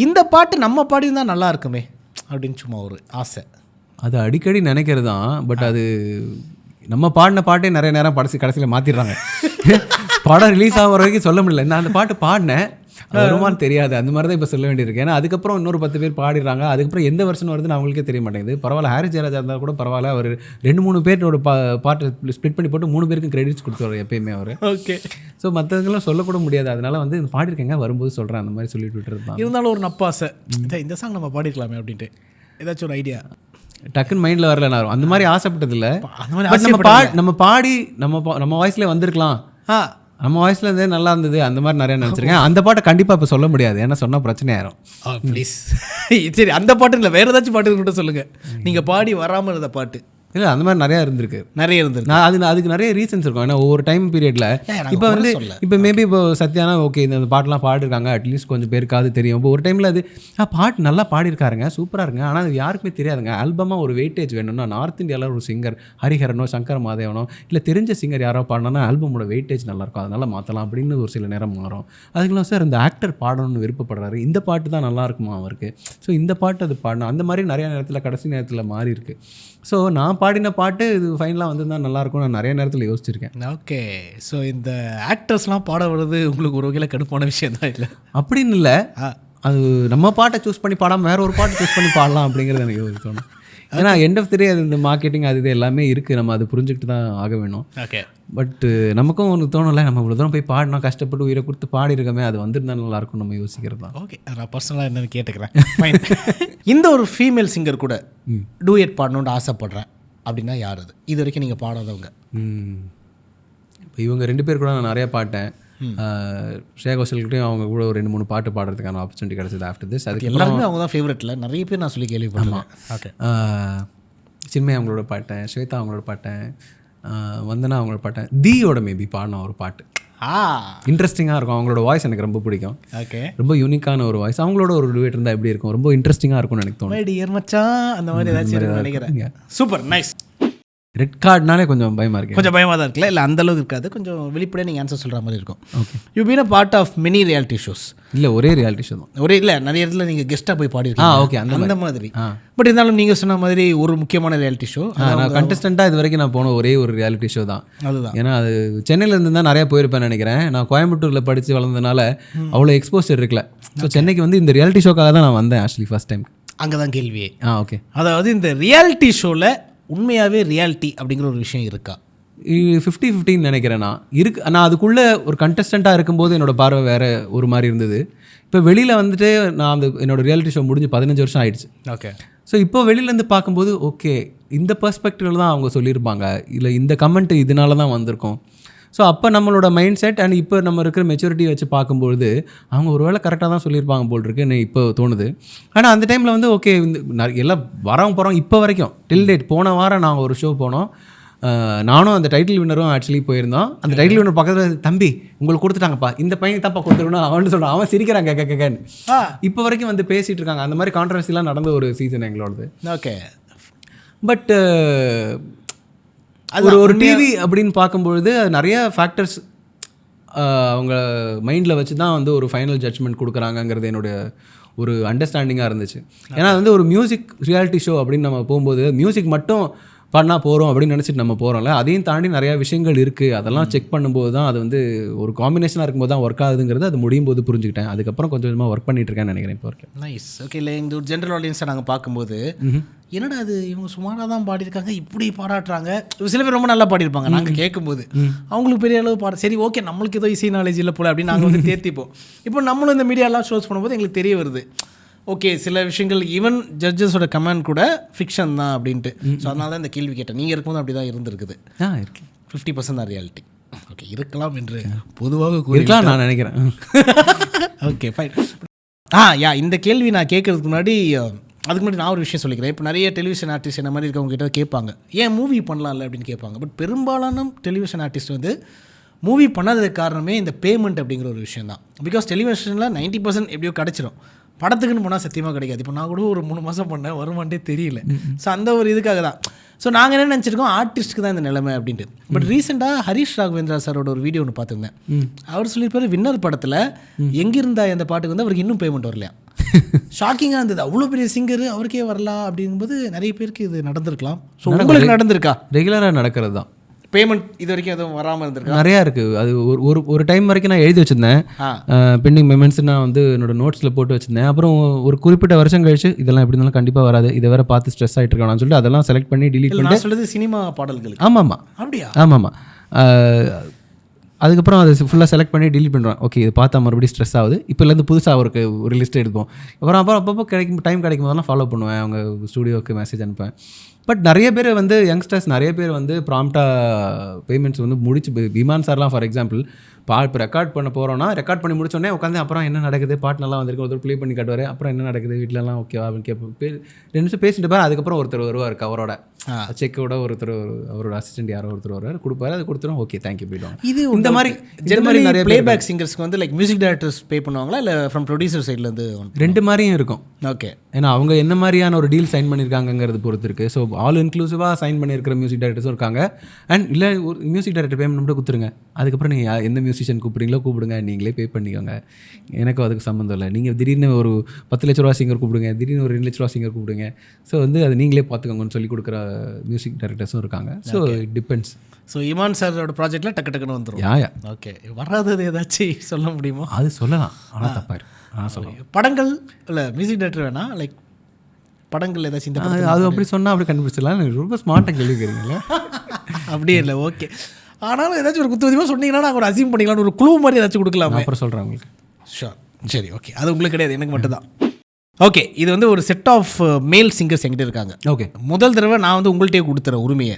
இந்த பாட்டு நம்ம பாடி தான் நல்லா இருக்குமே அப்படின்னு சும்மா ஒரு ஆசை. அது அடிக்கடி நினைக்கிறது தான். பட் அது நம்ம பாடின பாட்டே நிறைய நேரம் கடைசியில் மாற்றிடுறாங்க. படம் ரிலீஸ் ஆகிற வரைக்கும் சொல்ல முடியல. நான் அந்த பாட்டு பாடினேன், வருமானு தெரியாது, அந்த மாதிரி தான் இப்போ சொல்ல வேண்டியிருக்கு. ஏன்னா அதுக்கப்புறம் இன்னொரு 10 பேர் பாடிடுறாங்க. அதுக்கப்புறம் எந்த வருஷம் வருதுன்னு அவங்களுக்கே தெரிய மாட்டேங்குது. பரவாயில்ல, ஹாரிஸ் ஜெயராஜா இருந்தால் கூட பரவாயில்ல, அவர் 2-3 பேரோட பாட்டை ஸ்ப்ளிட் பண்ணி போட்டு 3 பேருக்கும் கிரெடிட்ஸ் கொடுத்துருவார் எப்பயுமே அவர். ஓகே. ஸோ மற்றவங்களும் சொல்லக்கூட முடியாது. அதனால வந்து பாடிருக்கேங்க, வரும்போது சொல்கிறேன் அந்த மாதிரி சொல்லிட்டு விட்டுருந்தான். இருந்தாலும் ஒரு நப்பாசை, இந்த சாங் நம்ம பாடிருக்கலாமே அப்படின்ட்டு ஏதாச்சும் ஒரு ஐடியா டக்குன்னு மைண்டில் வரல. நான் அந்த மாதிரி ஆசைப்பட்டதில்லை. நம்ம பாடி நம்ம வாய்ஸ்லேயே வந்திருக்கலாம், நம்ம வாய்ஸ்ல இருந்தே நல்லா இருந்தது, அந்த மாதிரி நிறைய நினச்சிருக்கேன். அந்த பாட்டை கண்டிப்பாக இப்போ சொல்ல முடியாது, ஏன்னா சொன்னால் பிரச்சனை ஆயிரும். ப்ளீஸ். சரி, அந்த பாட்டு இல்லை, வேறு ஏதாச்சும் பாட்டு கூட சொல்லுங்கள். நீங்கள் பாடி வராமல் இருந்த பாட்டு. இல்லை, அந்த மாதிரி நிறையா இருந்திருக்கு. அதுக்கு நிறைய ரீசன்ஸ் இருக்கும். ஏன்னா ஒவ்வொரு டைம் பீரியடில் இப்போ வந்து இப்போ மேபி இப்போ சத்யானா ஓகே இந்த பாட்டெலாம் பாடிருக்காங்க, அட்லீஸ்ட் கொஞ்சம் பேருக்காவது தெரியும். இப்போ ஒரு டைமில் அது பாட்டு நல்லா பாடிருக்காருங்க, சூப்பராக இருங்க, ஆனால் அது யாருக்குமே தெரியாதுங்க. ஆல்பமாக ஒரு வெயிட்டேஜ் வேணும்னா நார்த் இந்தியாவில் ஒரு சிங்கர் ஹரிஹரனோ சங்கர் மாதேவனோ இல்லை தெரிஞ்ச சிங்கர் யாரோ பாடினா ஆல்பமோட வெயிட்டேஜ் நல்லாயிருக்கும், அதனால் மாற்றலாம் அப்படின்னு ஒரு சில நேரம் மாறும். அதுக்கெல்லாம் சார் இந்த ஆக்டர் பாடணும்னு விருப்பப்படுறாரு, இந்த பாட்டு தான் நல்லா இருக்குமா அவருக்கு, ஸோ இந்த பாட்டு அது பாடணும், அந்த மாதிரி நிறைய நேரத்தில் கடைசி நேரத்தில் மாறி இருக்கு. ஸோ நான் பாடின பாட்டு இது ஃபைனலாக வந்திருந்தா நல்லாயிருக்கும் நான் நிறைய நேரத்தில் யோசிச்சிருக்கேன். ஓகே. ஸோ இந்த ஆக்டர்ஸ்லாம் பாட வர்றது உங்களுக்கு ஒரு வகையில் கடுப்பான விஷயம் தான் இல்லை அப்படின்னு இல்லை, அது நம்ம பாட்டை சூஸ் பண்ணி பாடாமல் வேற ஒரு பாட்டை சூஸ் பண்ணி பாடலாம் அப்படிங்கிறது எனக்கு தோணும். ஏன்னா எண்ட் ஆஃப் தி டே அது இந்த மார்க்கெட்டிங் அது இது எல்லாமே இருக்குது, நம்ம அதை புரிஞ்சுக்கிட்டு தான் ஆக வேணும். ஓகே. பட் நமக்கும் ஒன்று தோணும்ல, நம்ம இவ்வளோ தூரம் போய் பாடினோம், கஷ்டப்பட்டு உயிரை கொடுத்து பாடிருக்கோமே, அது வந்துருந்தா நல்லாயிருக்கும் நம்ம யோசிக்கிறது தான். ஓகே, நான் பர்சனலாக என்னென்னு கேட்டுக்கிறேன். இந்த ஒரு ஃபீமேல் சிங்கர் கூட டூயட் பாடணுன்னு ஆசைப்படுறேன் அப்படின்னா யார் அது? இது வரைக்கும் நீங்கள் பாடாதவங்க. இப்போ இவங்க 2 பேர் கூட நான் நிறையா பாட்டேன். ஸ்ரேயா கோஷல்கிட்டையும் அவங்க கூட ஒரு 2-3 பாட்டு பாடுறதுக்கான ஆப்பர்ச்சுனிட்டி கிடச்சிது ஆஃப்டர் திஸ். அதுக்கு எல்லாருமே அவங்க தான் ஃபேவரட்டில், நிறைய பேர் நான் சொல்லி கேள்விப்பட்டேன். ஓகே. சின்மயா அவங்களோட பாட்டேன், ஸ்வேதா அவங்களோட பாட்டேன், வந்தனா அவங்களோட பாட்டேன், தீயோட மேபி பாடின ஒரு பாட்டு. இன்ட்ரெஸ்டிங்காக இருக்கும். அவங்களோட வாய்ஸ் எனக்கு ரொம்ப பிடிக்கும். ஓகே, ரொம்ப யூனிக்கான ஒரு வாய்ஸ். அவங்களோட ஒரு டுவேட் இருந்தால் எப்படி இருக்கும், ரொம்ப இன்ட்ரெஸ்டிங்காக இருக்கும்னு எனக்கு தோணும். டியர் மச்சான் அந்த மாதிரி ஏதாச்சும் நினைக்கிறேன். Super nice. ரெட் கார்டுனாலே கொஞ்சம் பயமாக இருக்கு. கொஞ்சம் பயமாக தான் இருக்குல்ல? இல்லை அந்த அளவுக்கு இருக்காது, கொஞ்சம் வெளிப்படையாக நீங்கள் ஆன்சர் சொல்கிற மாதிரி இருக்கும். Okay, you been a part of many reality shows. இல்லை ஒரே ரியாலிட்டி ஷோ தான். ஒரே இல்லை, நிறைய இடத்துல நீங்கள் கெஸ்ட்டாக போய் பாடிருக்கீங்க. ஓகே, அந்த மாதிரி. பட் இருந்தாலும் நீங்கள் சொன்ன மாதிரி ஒரு முக்கியமான ரியாலிட்டி ஷோ. நான் கண்டஸ்டண்ட்டாக இது வரைக்கும் நான் போன ஒரே ஒரு ரியாலிட்டி ஷோ தான். அதுதான். ஏன்னா அது சென்னையிலேருந்து தான் நிறையா போயிருப்பேன்னு நினைக்கிறேன். நான் கோயம்புத்தூரில் படித்து வளர்ந்ததுனால அவ்வளோ எக்ஸ்போசர் இருக்குல்ல. ஸோ சென்னைக்கு வந்து இந்த ரியாலிட்டி ஷோக்காக தான் நான் வந்தேன் ஆக்சுவலி ஃபர்ஸ்ட் டைம். அங்கே தான் கேள்வியே. ஓகே, அதாவது இந்த ரியாலிட்டி ஷோவில் உண்மையாகவே ரியாலிட்டி அப்படிங்கிற ஒரு விஷயம் இருக்கா? 50-50 நினைக்கிறேன் நான். நான் அதுக்குள்ளே ஒரு கண்டஸ்டண்ட்டாக இருக்கும்போது என்னோடய பார்வை வேறு ஒரு மாதிரி இருந்தது. இப்போ வெளியில் வந்துட்டு நான் அந்த என்னோடய ரியாலிட்டி ஷோ முடிஞ்சு 15 வருஷம் ஆயிடுச்சு. ஓகே, ஸோ இப்போ வெளியிலேருந்து பார்க்கும்போது ஓகே இந்த பெர்ஸ்பெக்டிவில் தான் அவங்க சொல்லியிருப்பாங்க, இல்லை இந்த கமெண்ட் இதனால தான் வந்திருக்கோம். ஸோ அப்போ நம்மளோட மைண்ட் செட் அண்ட் இப்போ நம்ம இருக்கிற மெச்சூரிட்டி வச்சு பார்க்கும்பொழுது அவங்க ஒரு வேளை கரெக்டாக தான் சொல்லியிருப்பாங்க போல் இருக்கு எனக்கு இப்போ தோணுது. ஆனால் அந்த டைமில் வந்து ஓகே இந்த எல்லாம் வரவங்க போகிறோம் இப்போ வரைக்கும் டில் டேட். போன வாரம் நாங்கள் ஒரு ஷோ போனோம், நானும் அந்த டைட்டில் வின்னரும் ஆக்சுவலி போயிருந்தோம். அந்த டைட்டில் வின்னர் பக்கத்தில் தம்பி உங்களுக்கு கொடுத்துட்டாங்கப்பா, இந்த பையனுக்கு தான்ப்பா கொடுத்துருக்கணும் அவன் சொல்கிறான். அவன் சிரிக்கிறாங்க கேட்கன்னு இப்போ வரைக்கும் வந்து பேசிகிட்டு இருக்காங்க. அந்த மாதிரி கான்ட்ரவர்சிலாம் நடந்த ஒரு சீசன் எங்களோடது. ஓகே, பட் ஒரு டிவி அப்படின்னு பார்க்கும்பொழுது நிறைய ஃபேக்டர்ஸ் அவங்க மைண்டில் வச்சு தான் வந்து ஒரு ஃபைனல் ஜட்ஜ்மெண்ட் கொடுக்குறாங்கங்கிறது என்னுடைய ஒரு அண்டர்ஸ்டாண்டிங்காக இருந்துச்சு. ஏன்னா வந்து ஒரு மியூசிக் ரியாலிட்டி ஷோ அப்படின்னு நம்ம போகும்போது மியூசிக் மட்டும் பண்ணால் போகிறோம் அப்படின்னு நினச்சிட்டு நம்ம போகிறோம்ல, அதையும் தாண்டி நிறையா விஷயங்கள் இருக்குது. அதெல்லாம் செக் பண்ணும்போது தான் அது வந்து ஒரு காம்பினேஷனாக இருக்கும்போது தான் ஒர்க் ஆகுதுங்கிறது அது முடியும் போது புரிஞ்சுக்கிட்டேன். அதுக்கப்புறம் கொஞ்சம் கொஞ்சமாக ஒர்க் பண்ணிட்டு இருக்கேன்னு நினைக்கிறேன் இப்போ வரைக்கும். நைஸ். ஓகே, இல்லை இந்த ஒரு ஜென்ரல் ஆடியன்ஸை நாங்கள் பார்க்கும்போது என்னடா அது இவங்க சுமாராக தான் பாடியிருக்காங்க இப்படி பாராட்டுறாங்க. சில பேர் ரொம்ப நல்லா பாடியிருப்பாங்க. நாங்கள் கேட்கும்போது அவங்களுக்கு பெரிய அளவு பாட சரி ஓகே நம்மளுக்கு ஏதோ இசை நாலேஜ் இல்லை போல அப்படின்னு நாங்கள் வந்து தேர்த்திப்போம். இப்போ நம்மளும் இந்த மீடியாலாம் ஷோஸ் பண்ணும்போது எங்களுக்கு தெரிய வருது ஓகே சில விஷயங்கள் ஈவன் ஜட்ஜஸோட கமெண்ட் கூட ஃபிக்ஷன் தான் அப்படின்ட்டு. ஸோ அதனால தான் இந்த கேள்வி கேட்டேன். நீங்கள் இருக்கும்போது அப்படி தான் இருந்திருக்குது. 50% தான் ரியாலிட்டி. ஓகே, இருக்கலாம் என்று பொதுவாக இருக்கலாம் நான் நினைக்கிறேன். Okay fine. இந்த கேள்வி நான் கேட்கறதுக்கு முன்னாடி அதுக்கு முன்னாடி நான் ஒரு விஷயம் சொல்லிக்கிறேன். இப்போ நிறைய டெலிவிஷன் ஆர்டிஸ்ட் என்ன மாதிரி இருக்கவங்க கிட்ட கேட்பாங்க ஏன் மூவி பண்ணலாம்ல அப்படின்னு கேட்பாங்க. பட் பெரும்பாலான டெலிவிஷன் ஆர்டிஸ்ட் வந்து மூவி பண்ணாததுக்கு காரணமே இந்த பேமெண்ட் அப்படிங்கிற ஒரு விஷயம் தான். பிகாஸ் டெலிவிஷனில் 90% எப்படியோ கிடச்சிரும், படத்துக்குன்னு போனால் சத்தியமாக கிடைக்காது. இப்போ நான் கூட ஒரு 3 மாதம் பண்ணேன், வருமானே தெரியல. ஸோ அந்த ஒரு இதுக்காக தான். ஸோ நாங்கள் என்ன நினச்சிருக்கோம் ஆர்டிஸ்ட்டுக்கு தான் இந்த நிலைமை அப்படின்ட்டு. பட் ரீசெண்டாக ஹரிஷ் ராகவேந்திரா சாரோட ஒரு வீடியோ ஒன்று பார்த்துருந்தேன். அவர் சொல்லியிருப்பார் வின்னர் படத்தில் எங்கிருந்தா அந்த பாட்டுக்கு வந்து அவருக்கு இன்னும் பேமெண்ட் வரலையா. ஷாக்கிங்காக இருந்தது. அவ்வளோ பெரிய சிங்கர் அவருக்கே வரலாம் அப்படிங்கும்போது நிறைய பேருக்கு இது நடந்திருக்கலாம். ஸோ உங்களுக்கு நடந்திருக்கா? ரெகுலராக நடக்கிறது தான் பேமெண்ட் இது வரைக்கும் எதுவும் வராமல் இருந்திருக்கு? நிறையா இருக்குது. அது ஒரு டைம் வரைக்கும் நான் எழுதி வச்சுருந்தேன் பெண்டிங் பேமெண்ட்ஸ். நான் வந்து என்னோட நோட்ஸில் போட்டு வச்சுருந்தேன். அப்புறம் ஒரு குறிப்பிட்ட வருஷம் கழிச்சு இதெல்லாம் எப்படி இருந்தாலும் கண்டிப்பாக வராது, இதை வேறு பார்த்து ஸ்ட்ரெஸ் ஆகிட்டு இருக்கான்னு சொல்லிட்டு அதெல்லாம் செலக்ட் பண்ணி டிலீட் பண்ணி. சொல்லுறது சினிமா பாடல்கள். ஆமாம் அப்படியா? ஆமாம். அதுக்கப்புறம் அதை ஃபுல்லாக செலக்ட் பண்ணி டிலீட் பண்ணுறோம். ஓகே இது பார்த்தா மறுபடியும் ஸ்ட்ரெஸ் ஆகுது, இப்போலேருந்து புதுசாக ஒரு லிஸ்ட் எடுப்போம். அப்புறம் அப்பப்போ டைம் கிடைக்கும் போதெல்லாம் ஃபாலோ பண்ணுவேன், அவங்க ஸ்டூடியோவுக்கு மெசேஜ் அனுப்பேன். பட் நிறைய பேர் வந்து யங்ஸ்டர்ஸ் நிறைய பேர் வந்து ப்ராம்ப்டாக பேமெண்ட்ஸ் வந்து முடிச்சு. விமான் சார்லாம் ஃபார் எக்ஸாம்பிள் இப்போ ரெக்கார்ட் பண்ண போகிறோன்னா ரெக்கார்ட் பண்ணி முடிச்சோடனே உட்காந்து அப்புறம் என்ன நடக்குது பாட்டு நல்லா வந்திருக்கு ஒருத்தர் ப்ளே பண்ணி காட்டுவார். அப்புறம் என்ன நடக்குது வீட்டிலலாம் ஓகேவா அப்படின்னு கேட்போம். 2 நிமிஷம் பேசிட்டு பாரு. அதுக்கப்புறம் ஒருத்தர் வருவார் கவரோட செக்கோட, ஒருத்தர் அவரோட அசிஸ்டன்ட் யாரோ ஒருத்தர் வருவார், கொடுப்பாரு, அது கொடுத்துரும் ஓகே தேங்க்யூ போய்டுவாங்க. இது இந்த மாதிரி நிறைய ப்ளேபேக் சிங்கர்ஸ்க்கு வந்து லைக் மியூசிக் டைரக்டர்ஸ் பே பண்ணுவாங்களா இல்லை ஃப்ரம் ப்ரொடியூசர் சைட்லேருந்து? 2 மாதிரியும் இருக்கும். ஓகே, ஏன்னா அவங்க என்ன மாதிரியான ஒரு டீல் சைன் பண்ணியிருக்காங்கிறது பொறுத்து இருக்குது. ஸோ ஆல் இன்க்ளூசிவாக சைன் பண்ணியிருக்கிற மியூசிக் டைரக்டர்ஸும் இருக்காங்க. அண்ட் இல்லை ஒரு மியூசிக் டைரக்டர் பேமெண்ட் மட்டும் கொடுத்துருங்க, அதுக்கப்புறம் நீங்கள் எந்த மியூசிஷியன் கூப்பிட்றீங்களோ கூப்பிடுங்க, நீங்களே பே பண்ணிக்கோங்க, எனக்கும் அதுக்கு சம்மந்தம் இல்லை. நீங்கள் திடீர்னு ஒரு 10 லட்ச ரூபா சிங்கர் கூப்பிடுங்க, திடீர்னு ஒரு 2 லட்ச ரூபா சிங்கர் கூப்பிடுங்க, ஸோ வந்து அது நீங்களே பார்த்துக்கோங்கன்னு சொல்லி கொடுக்குற மியூசிக் டைரக்டர்ஸும் இருக்காங்க. So it depends. So Imman சாரோட ப்ராஜெக்டில் டக்குன்னு வந்துடும். ஓகே, வராதது ஏதாச்சும் சொல்ல முடியுமா? அது சொல்லலாம், ஆனால் தப்பாயிரு. சொல்லுங்கள் படங்கள் இல்லை மியூசிக் டைரக்டர் வேணா லைக் படங்கள் ஏதாச்சும் இந்த அது அப்படி சொன்னால் அப்படி கண்டுபிடிச்சிடலாம். ரொம்ப ஸ்மார்ட்டாக கேள்விக்கிறீங்களா? அப்படியே இல்லை. ஓகே, ஆனாலும் ஏதாச்சும் ஒரு குத்துவதிமாக சொன்னீங்கன்னா நாங்கள் ஒரு அசீம் பண்ணிக்கலாம், ஒரு குழு மாதிரி ஏதாச்சும் கொடுக்கலாம். அப்புறம் சொல்கிறேன் உங்களுக்கு. ஷோர், சரி ஓகே. அது உங்களுக்கு கிடையாது, எனக்கு மட்டும் தான். ஓகே, இது வந்து ஒரு செட் ஆஃப் மேல் சிங்கர்ஸ் என்கிட்ட இருக்காங்க. ஓகே, முதல் தடவை நான் வந்து உங்கள்கிட்டே கொடுத்துற உரிமையை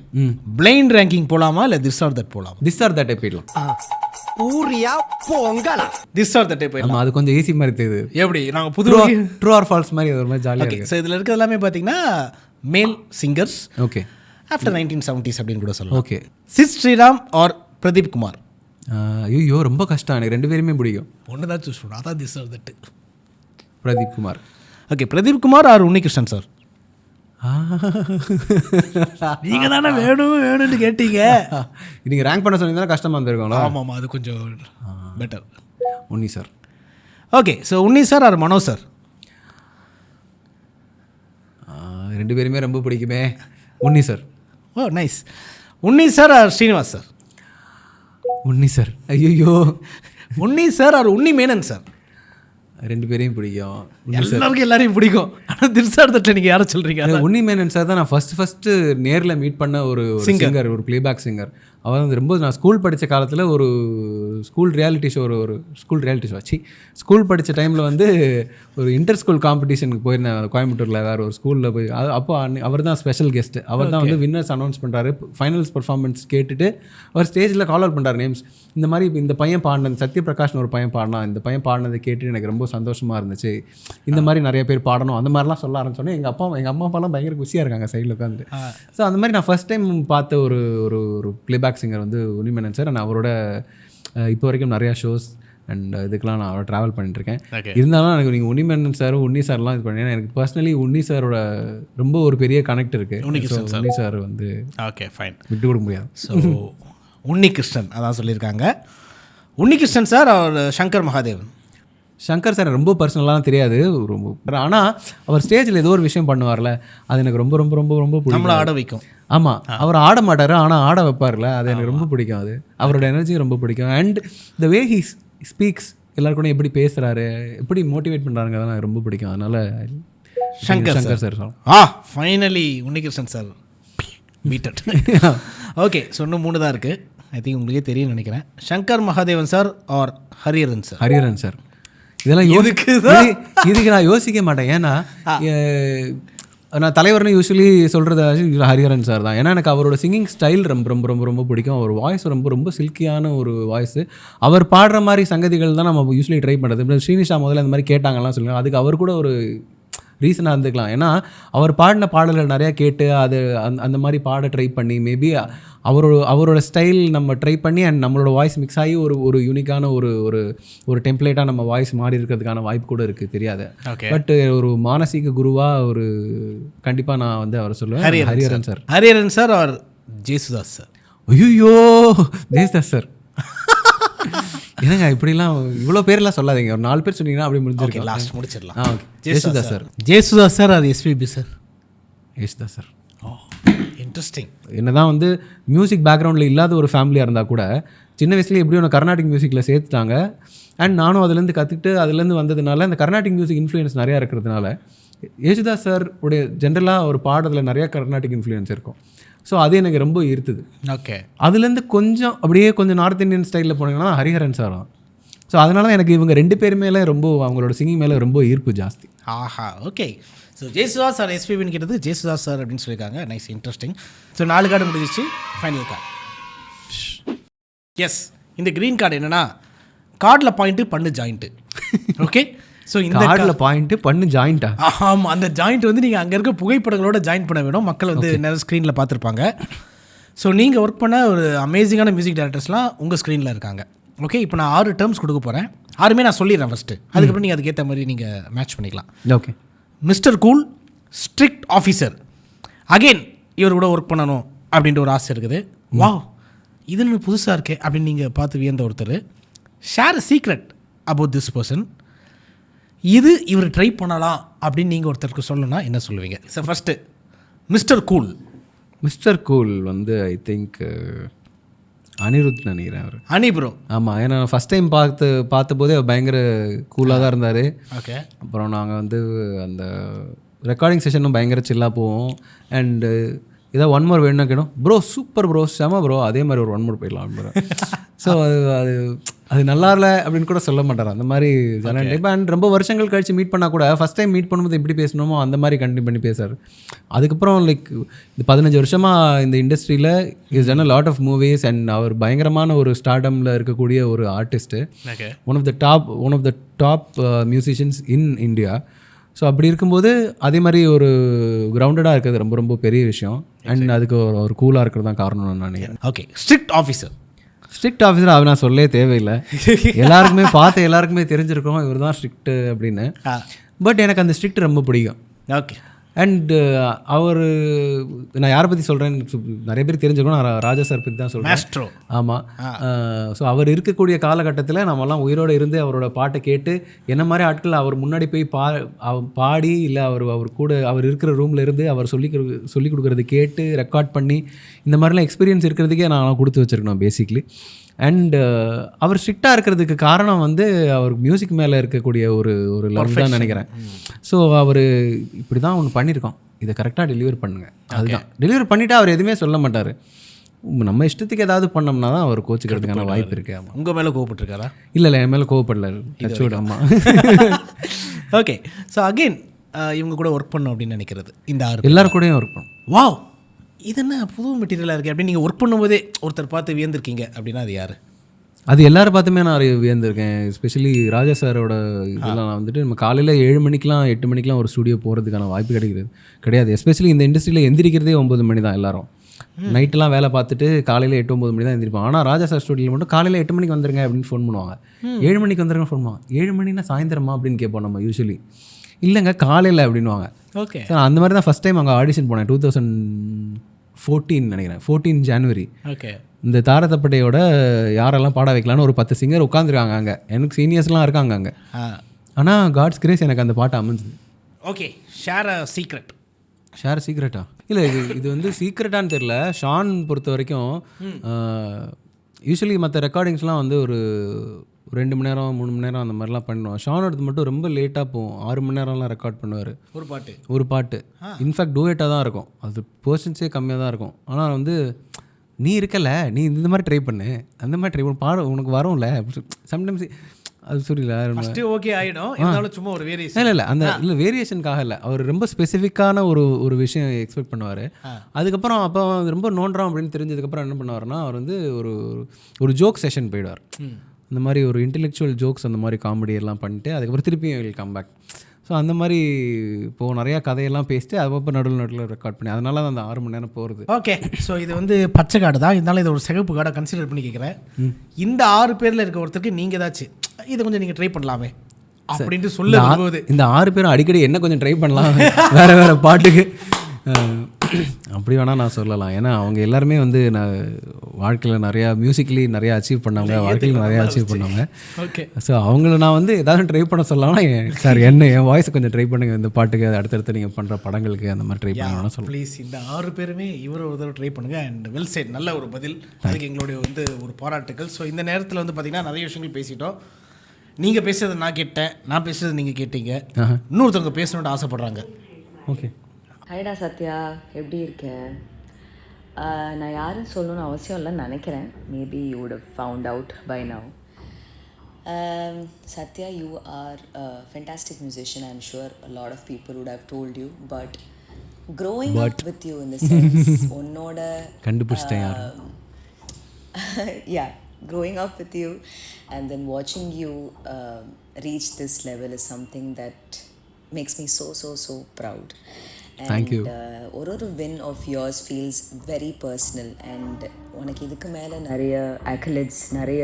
பிளைண்ட் ரேங்கிங் போகலாமா இல்லை திஸ் ஆர் தட் போகலாமா? திஸ் ஆர் தட்டே போயிடலாம். ஊரியா போங்கலா திஸ் ஆர் தட்டே போயிடலாம். அது கொஞ்சம் ஈஸி மாதிரி தெரியுது. எப்படி நாங்கள் புது ட்ரூ ஆர் ஃபால்ஸ் மாதிரி ஒரு மாதிரி ஜாலியாக இருக்குது. ஸோ இதில் இருக்கிறது எல்லாமே பார்த்தீங்கன்னா மேல் சிங்கர்ஸ். ஓகே, ஆஃப்டர் 1970s அப்படின்னு கூட சொல்லலாம். Okay, Sid Sriram or Pradeep Kumar? ஐயோ ரொம்ப கஷ்டம், எனக்கு 2 பேருமே பிடிக்கும். ஒன்று தான் சூஸ் பண்ணும், அதான் this or that. Pradeep Kumar. Okay, Pradeep Kumar or Unnikrishnan sir? நீங்கள் தானே வேணும்னு கேட்டீங்க. நீங்கள் ரேங்க் பண்ண சொன்னீங்கன்னா கஷ்டமாக இருந்திருக்கோங்களா? ஆமாம், அது கொஞ்சம் better. Unni sir. Okay, so Unni sir or Mano sir? 2 பேருமே ரொம்ப பிடிக்குமே. Unni sir. Oh nice. Unni sir or Srinivas sir? Unni sir. ஐயோ. Unni sir or Unni Menon sir? 2 பேரையும் பிடிக்கும். எல்லாருக்கும் எல்லாரையும் பிடிக்கும். ஆனால் திருசார்த்தட்டில் நீங்கள் யாரை சொல்கிறீங்க? உன்னி மேனன் சார் தான் நான் ஃபஸ்ட்டு நேரில் மீட் பண்ண ஒரு சிங்கர், ஒரு ப்ளேபேக் சிங்கர். அவர் வந்து ரொம்ப, நான் ஸ்கூல் படித்த காலத்தில் ஒரு ஸ்கூல் ரியாலிட்டி ஷோ ஸ்கூல் படித்த டைமில் வந்து ஒரு இன்டர் ஸ்கூல் காம்படிஷனுக்கு போயிருந்தேன் கோயம்புத்தூரில், வேறு ஒரு ஸ்கூலில் போய். அப்போ அவர் தான் ஸ்பெஷல் கெஸ்ட்டு. அவர் தான் வந்து வின்னர்ஸ் அனௌன்ஸ் பண்ணுறாரு. ஃபைனல்ஸ் பர்ஃபார்மன்ஸ் கேட்டுட்டு அவர் ஸ்டேஜில் கால் அவுட் பண்ணுறாரு நேம்ஸ். இந்த மாதிரி இந்த பையன் பாடினது, சத்யபிரகாஷ்னு ஒரு பையன் பாடினா, இந்த பையன் பாடினதை கேட்டு எனக்கு ரொம்ப சந்தோஷமாக இருந்துச்சு. இந்த மாதிரி நிறைய பேர் பாடணும், அந்த மாதிரிலாம் சொல்ல ஆரம்பிச்சோன்னே எங்கள் அம்மா அப்பாலாம் பயங்கர குஷியாக இருக்காங்க சைடில் உட்காந்துட்டு. ஸோ அந்த மாதிரி நான் ஃபஸ்ட் டைம் பார்த்த ஒரு ஒரு ப்ளேபேக் சிங்கர் வந்து உன்னி மேனன் சார். நான் அவரோட இப்போ வரைக்கும் நிறையா ஷோஸ் அண்ட் இதுக்கெலாம் நான் அவரை ட்ராவல் பண்ணிட்டுருக்கேன். இருந்தாலும் எனக்கு நீங்கள் உன்னி மேனன் சாரும் உன்னி சார்லாம் இது பண்ணேன். எனக்கு பர்சனலி உன்னி சாரோட ரொம்ப ஒரு பெரிய கனெக்ட் இருக்குது. உன்னி சார் வந்து ஓகே ஃபைன், விட்டு கொடுக்க முடியாது. ஸோ உன்னிகிருஷ்ணன் அதான் சொல்லியிருக்காங்க. உன்னிகிருஷ்ணன் சார் அவர் சங்கர் மகாதேவன்? சங்கர் சார் ரொம்ப பர்சனலாக தெரியாது ரொம்ப, ஆனால் அவர் ஸ்டேஜில் ஏதோ ஒரு விஷயம் பண்ணுவார்ல, அது எனக்கு ரொம்ப ரொம்ப ரொம்ப ரொம்ப பிடிக்கும். நம்மளை ஆட வைக்கும். ஆமாம், அவர் ஆட மாட்டார் ஆனால் ஆட வைப்பார்ல, அது எனக்கு ரொம்ப பிடிக்கும். அது அவரோட எனர்ஜி ரொம்ப பிடிக்கும். And the way he speaks, எல்லாருக்கும் எப்படி பேசுகிறாரு, எப்படி மோட்டிவேட் பண்ணுறாங்க, அதெல்லாம் எனக்கு ரொம்ப பிடிக்கும். அதனால் Shankar sir. Finally Unnikrishnan sir meeted. Okay, so இன்னும் 3 தான் இருக்குது. ஐ திங்க் உங்களுக்கே தெரியும்னு நினைக்கிறேன். Shankar Mahadevan sir or Hariharan sir? Hariharan sir. இதெல்லாம் இதுக்கு நான் யோசிக்க மாட்டேன். ஏன்னா நான் தலைவர்னு யூஸ்வலி சொல்கிறது ஹரிஹரன் சார் தான். ஏன்னா எனக்கு அவரோட சிங்கிங் ஸ்டைல் ரொம்ப ரொம்ப ரொம்ப ரொம்ப பிடிக்கும். அவர் வாய்ஸ் ரொம்ப ரொம்ப சில்கியான ஒரு வாய்ஸு. அவர் பாடுற மாதிரி சங்கதிகள் தான் நம்ம யூஸ்வலி ட்ரை பண்ணுறது. இப்போ ஸ்ரீனிஷா முதல்ல அந்த மாதிரி கேட்டாங்கலாம் சொல்லுங்கள், அதுக்கு அவர் கூட ஒரு ரீசனாக இருந்துக்கலாம். ஏன்னா அவர் பாடின பாடல்கள் நிறையா கேட்டு அது அந்த மாதிரி பாட ட்ரை பண்ணி மேபி அவரோட ஸ்டைல் நம்ம ட்ரை பண்ணி அண்ட் நம்மளோட வாய்ஸ் மிக்ஸ் ஆகி ஒரு யூனிக்கான ஒரு டெம்ப்ளேட்டாக நம்ம வாய்ஸ் மாறி இருக்கிறதுக்கான வாய்ப்பு கூட இருக்குது, தெரியாது. பட் ஒரு மானசீக குருவாக ஒரு கண்டிப்பாக நான் வந்து அவரை சொல்லுவேன் Hariharan sir. Hariharan sir or Yesudas sir? ஐயோ, ஜேசுதாஸ் சார். என்னங்க இப்படிலாம் இவ்வளோ பேர்லாம் சொல்லாதீங்க, ஒரு 4 பேர் சொன்னீங்கன்னா அப்படி முடிஞ்சிருக்கு. லாஸ்ட் முடிச்சிடலாம். Okay, Yesudas sir. Yesudas sir or SPB sir? Yesudas sir. Interesting. என்னதான் வந்து மியூசிக் பேக்ரவுண்டில் இல்லாத ஒரு ஃபேமிலியாக இருந்தால் கூட சின்ன வயசுலேயே எப்படியும் ஒன்று கர்நாடிக் மியூசிக்கில் சேர்த்துட்டாங்க. அண்ட் நானும் அதுலேருந்து கற்றுக்கிட்டு அதுலேருந்து வந்ததுனால அந்த கர்நாடிக் மியூசிக் இன்ஃப்ளூயன்ஸ் நிறையா இருக்கிறதுனால யேசுதாஸ் சார் உடைய ஜென்ரலாக ஒரு பாடத்தில் நிறையா கர்நாடிக் இன்ஃப்ளூயன்ஸ் இருக்கும். ஸோ அது எனக்கு ரொம்ப ஈர்த்துது. ஓகே, அதுலேருந்து கொஞ்சம் நார்த் இந்தியன் ஸ்டைலில் போனீங்கன்னா ஹரிஹரன் சார் தான். ஸோ அதனால தான் எனக்கு இவங்க 2 பேர் மேலே ரொம்ப, அவங்களோட சிங்கிங் மேலே ரொம்ப ஈர்ப்பு ஜாஸ்தி. ஆஹா, ஓகே. ஸோ ஜேசுதாஸ் சார் எஸ்பிபின்னு கேட்டது ஜேசுதாஸ் சார் அப்படின்னு சொல்லியிருக்காங்க. Nice, interesting. ஸோ 4 கார்டு முடிஞ்சிச்சு, ஃபைனல் கார்டு. எஸ், இந்த க்ரீன் கார்டு என்னென்னா கார்டில் பாயிண்ட்டு பண்ணு ஜாயிண்ட்டு. ஓகே, ஸோ இந்த கார்டில் பாயிண்ட்டு பண்ணு ஜாயிண்ட்டா? ஆமாம், அந்த ஜாயிண்ட் வந்து நீங்கள் அங்கே இருக்க புகைப்படங்களோட ஜாயின் பண்ண வேணும். மக்கள் வந்து நிறைய ஸ்க்ரீனில் பார்த்துருப்பாங்க. ஸோ நீங்கள் ஒர்க் பண்ண ஒரு அமேசிங்கான மியூசிக் டைரக்டர்ஸ்லாம் உங்கள் ஸ்க்ரீனில் இருக்காங்க. ஓகே, இப்போ நான் 6 டேர்ம்ஸ் கொடுக்க போகிறேன். 6மே நான் சொல்லிடுறேன் ஃபஸ்ட்டு, அதுக்கப்புறம் நீங்கள் அதுக்கேற்ற மாதிரி நீங்கள் மேட்ச் பண்ணிக்கலாம். Okay. Mister cool, strict officer, again இவர் கூட ஒர்க் பண்ணணும் அப்படின்ற ஒரு ஆசை இருக்குது. வா, இதுன்னு புதுசாக இருக்கே அப்படின்னு நீங்கள் பார்த்து வியந்த ஒருத்தர். Share secret about this person, இது இவர் ட்ரை பண்ணலாம் அப்படின்னு நீங்கள் ஒருத்தருக்கு சொல்லணும்னா என்ன சொல்லுவீங்க? Sir first mister cool. Mister cool வந்து ஐ திங்க் அனிருத் நினைக்கிறேன். அவர் அனி ப்ரோ. ஆமாம், ஏன்னா ஃபஸ்ட் டைம் பார்த்தபோதே அவர் பயங்கர கூலாக தான் இருந்தார். ஓகே, அப்புறம் நாங்கள் வந்து அந்த ரெக்கார்டிங் செஷனும் பயங்கர சில்லாக போவோம். அண்டு ஏதாவது 1 மோர் வேணும்னா கேட்டோம், ப்ரோ சூப்பர் ப்ரோ, செம ப்ரோ, அதே மாதிரி ஒரு 1 மோர் போயிடலாம் ப்ரோ. ஸோ அது நல்லா இல்லை அப்படின்னு கூட சொல்ல மாட்டார். அந்த மாதிரி ஜனல் டைப். அண்ட் ரொம்ப வருஷங்கள் கழிச்சு மீட் பண்ணால் கூட ஃபஸ்ட் டைம் மீட் பண்ணும்போது எப்படி பேசணுமோ அந்த மாதிரி கண்டினியூ பண்ணி பேசுறாரு. அதுக்கப்புறம் லைக் இந்த 15 வருஷமாக இந்த இண்டஸ்ட்ரியில் is done a lot of movies and அவர் பயங்கரமான ஒரு ஸ்டார்டமில் இருக்கக்கூடிய ஒரு artist, one of the top musicians in India. So அப்படி இருக்கும்போது அதே மாதிரி ஒரு கிரவுண்டடாக இருக்கிறது ரொம்ப ரொம்ப பெரிய விஷயம். அண்ட் அதுக்கு ஒரு கூலாக இருக்கிறது தான் காரணம் நான் நினைக்கிறேன். Okay, strict officer. Strict officer அவர் நான் சொல்லவே தேவையில்லை. எல்லாருக்குமே தெரிஞ்சிருக்கோம் இவர் தான் ஸ்ட்ரிக்ட்டு அப்படின்னு. பட் எனக்கு அந்த ஸ்ட்ரிக்ட் ரொம்ப பிடிக்கும். ஓகே. அண்ட் அவர் நான் யாரை பற்றி சொல்கிறேன்னு நிறைய பேர் தெரிஞ்சுக்கணும். நான் ராஜா சார் பற்றி தான் சொல்கிறேன். ஆமாம். ஸோ அவர் இருக்கக்கூடிய காலகட்டத்தில் நம்மலாம் உயிரோடு இருந்து அவரோட பாட்டை கேட்டு என்ன மாதிரி ஆட்கள் அவர் முன்னாடி போய் பாடி இல்லை அவர் கூட அவர் இருக்கிற ரூமில் இருந்து அவர் சொல்லி கொடுக்குறது கேட்டு ரெக்கார்ட் பண்ணி இந்த மாதிரிலாம் எக்ஸ்பீரியன்ஸ் இருக்கிறதுக்கே நான் கொடுத்து வச்சுருக்கணும் பேசிக்லி. அண்ட் அவர் ஸ்ட்ரிக்டாக இருக்கிறதுக்கு காரணம் வந்து அவர் மியூசிக் மேலே இருக்கக்கூடிய ஒரு லவ் தான் நினைக்கிறேன். ஸோ அவர் இப்படி தான் ஒன்று பண்ணியிருக்கோம், இதை கரெக்டாக டெலிவர் பண்ணுங்கள், அதுதான் டெலிவர் பண்ணிவிட்டு அவர் எதுவுமே சொல்ல மாட்டார். நம்ம இஷ்டத்துக்கு ஏதாவது பண்ணோம்னா தான் அவர் கோச்சிக்கிறதுக்கான வாய்ப்பு இருக்குது. ஆமாம். உங்கள் மேலே கோவப்பட்டிருக்காரா? இல்லை என் மேலே கோவப்படல. ஆமாம். ஓகே. ஸோ அகெயின் இவங்க கூட ஒர்க் பண்ணணும் அப்படின்னு நினைக்கிறது இந்த 6 எல்லாரும் கூடயும் ஒர்க் பண்ணும். வாவ், இது என்ன புது மெட்டீரியலாக இருக்குது அப்படின்னு நீங்கள் ஒர்க் பண்ணும்போதே ஒருத்தர் பார்த்து வியந்திருக்கீங்க அப்படின்னா அது யார்? அது எல்லாரும் பார்த்துமே நான் வியந்திருக்கேன். எஸ்பெஷலி ராஜா சாரோட இதெல்லாம் நான் வந்துட்டு நம்ம காலையில் 7 மணிக்கெலாம் 8 மணிக்கெலாம் ஒரு ஸ்டுடியோ போகிறதுக்கான வாய்ப்பு கிடையாது. எஸ்பெஷலி இந்த இண்டஸ்ட்ரியில் எந்திரிக்கிறதே 9 மணி தான். எல்லாரும் நைட்டெலாம் வேலை பார்த்துட்டு காலையில் 8-9 மணி தான் எந்திரிப்பாங்க. ஆனால் ராஜா சார் ஸ்டுடியோவில் மட்டும் காலையில் 8 மணிக்கு வந்துருங்க அப்படின்னு ஃபோன் பண்ணுவாங்க. 7 மணிக்கு வந்துருங்க ஃபோன் பண்ணுவாங்க. 7 மணினா சாயந்தரமா அப்படின்னு கேட்போம் நம்ம யூஸ்வலி. இல்லைங்க காலையில் அப்படின்வாங்க. ஓகே. அந்த மாதிரி தான் ஃபஸ்ட் டைம் அங்கே ஆடிஷன் போனேன் 2014 நினைக்கிறேன், 14 ஜனவரி. ஓகே. இந்த தாரதப்பட்டையோட யாரெல்லாம் பாட வைக்கலான்னு ஒரு 10 சிங்கர் உட்காந்துருக்காங்க அங்கே. எனக்கு சீனியர்ஸ்லாம் இருக்காங்க அங்கே. ஆனால் காட்ஸ் கிரேஸ் எனக்கு அந்த பாட்டு அமைஞ்சுது. ஓகே. ஷேர் சீக்ரெட்டா? இல்லை இது வந்து சீக்ரெட்டான்னு தெரியல. ஷான் பொறுத்த வரைக்கும் யூஸ்வலி மற்ற ரெக்கார்டிங்ஸ்லாம் வந்து ஒரு 2 மணி நேரம் 3 மணி நேரம் அந்த மாதிரிலாம் பண்ணுவோம். ஷானோடது மட்டும் ரொம்ப லேட்டாக போகும். 6 மணி நேரம்லாம் ரெக்கார்ட் பண்ணுவார் ஒரு பாட்டு. இன்ஃபேக்ட் டூயட்டாக தான் இருக்கும், அது பர்சன்ஸே கம்மியாக தான் இருக்கும். ஆனால் வந்து நீ இருக்கல, நீ இந்த மாதிரி ட்ரை பண்ணு, அந்த மாதிரி ட்ரை பண்ணு, பாட உனக்கு வரும்ல. சம்டைம்ஸ் அது புரியல, ஓகே ஆகிடும். இருந்தாலும் சும்மா ஒரு வேரியேஷன் இல்லை அந்த வேரியேஷனுக்காக இல்லை, அவர் ரொம்ப ஸ்பெசிஃபிக்கான ஒரு விஷயம் எக்ஸ்பெக்ட் பண்ணுவார். அதுக்கப்புறம் அப்போ ரொம்ப நோண்டுறோம் அப்படின்னு தெரிஞ்சதுக்கப்புறம் என்ன பண்ணுவார்னா, அவர் வந்து ஒரு ஜோக் செஷன் போயிடுவார். அந்த மாதிரி ஒரு இன்டெலெக்சுவல் ஜோக்ஸ் அந்த மாதிரி காமெடி எல்லாம் பண்ணிட்டு அதுக்கப்புறம் திருப்பியும் வில் கம் பேக். ஸோ அந்த மாதிரி இப்போது நிறையா கதையெல்லாம் பேசிட்டு அதுக்கப்புறம் நடுவில் ரெக்கார்ட் பண்ணி அதனால தான் அந்த 6 மணி நேரம் போகிறது. ஓகே. ஸோ இது வந்து பச்சை கார்டு தான், இருந்தாலும் இதை ஒரு சிகப்பு கார்டை கன்சிடர் பண்ணி கேட்குறேன். இந்த 6 பேரில் இருக்க ஒருத்தருக்கு நீங்கள் ஏதாச்சும் இதை கொஞ்சம் நீங்கள் ட்ரை பண்ணலாமே அப்படின்ட்டு சொல்லும்போது இந்த 6 பேரும் அடிக்கடி என்ன கொஞ்சம் ட்ரை பண்ணலாம் வேறு பாட்டுக்கு அப்படி வேணால் நான் சொல்லலாம். ஏன்னா அவங்க எல்லாருமே வந்து நான் வாழ்க்கையில் நிறையா மியூசிக்கலி நிறையா அச்சீவ் பண்ணவங்க, வாழ்க்கையில் நிறையா அச்சீவ் பண்ணவங்க. ஓகே. ஸோ அவங்கள நான் வந்து ஏதாவது ட்ரை பண்ண சொல்லலாம்னா சார் என் வாய்ஸை கொஞ்சம் ட்ரை பண்ணுங்கள், இந்த பாட்டுக்கு அடுத்தடுத்து நீங்கள் பண்ணுற படங்களுக்கு அந்த மாதிரி ட்ரை பண்ணணும்னா சொல்லுங்கள் ப்ளீஸ். இந்த 6 பேருமே ஒரு தடவை ட்ரை பண்ணுங்கள். அண்ட் வெல் சைட், நல்ல ஒரு பதில், அதுக்கு எங்களுடைய வந்து ஒரு பாராட்டுக்கள். ஸோ இந்த நேரத்தில் வந்து பார்த்திங்கன்னா நிறைய விஷயங்கள் பேசிட்டோம். நீங்கள் பேசுறது நான் கேட்டேன், நான் பேசுறது நீங்கள் கேட்டீங்க, இன்னொருத்தவங்க பேசணும்னு ஆசைப்பட்றாங்க. ஓகே. ஹைடா சத்யா, எப்படி இருக்கேன்? நான் யாருன்னு சொல்லணும்னு அவசியம் இல்லைன்னு நினைக்கிறேன். Maybe you would have found out by now. Satya, you are a fantastic musician. I'm sure a lot of people would have told you, but growing up with you in the sense, உன்னோட கண்டுபிடிச்சிட்டேன் யார். Yeah, growing up with you and then watching you reach this level is something that makes me so proud. And thank you. ஒரு win of yours feels very personal and உனக்கு இதுக்கு மேலே நிறைய accolades, நிறைய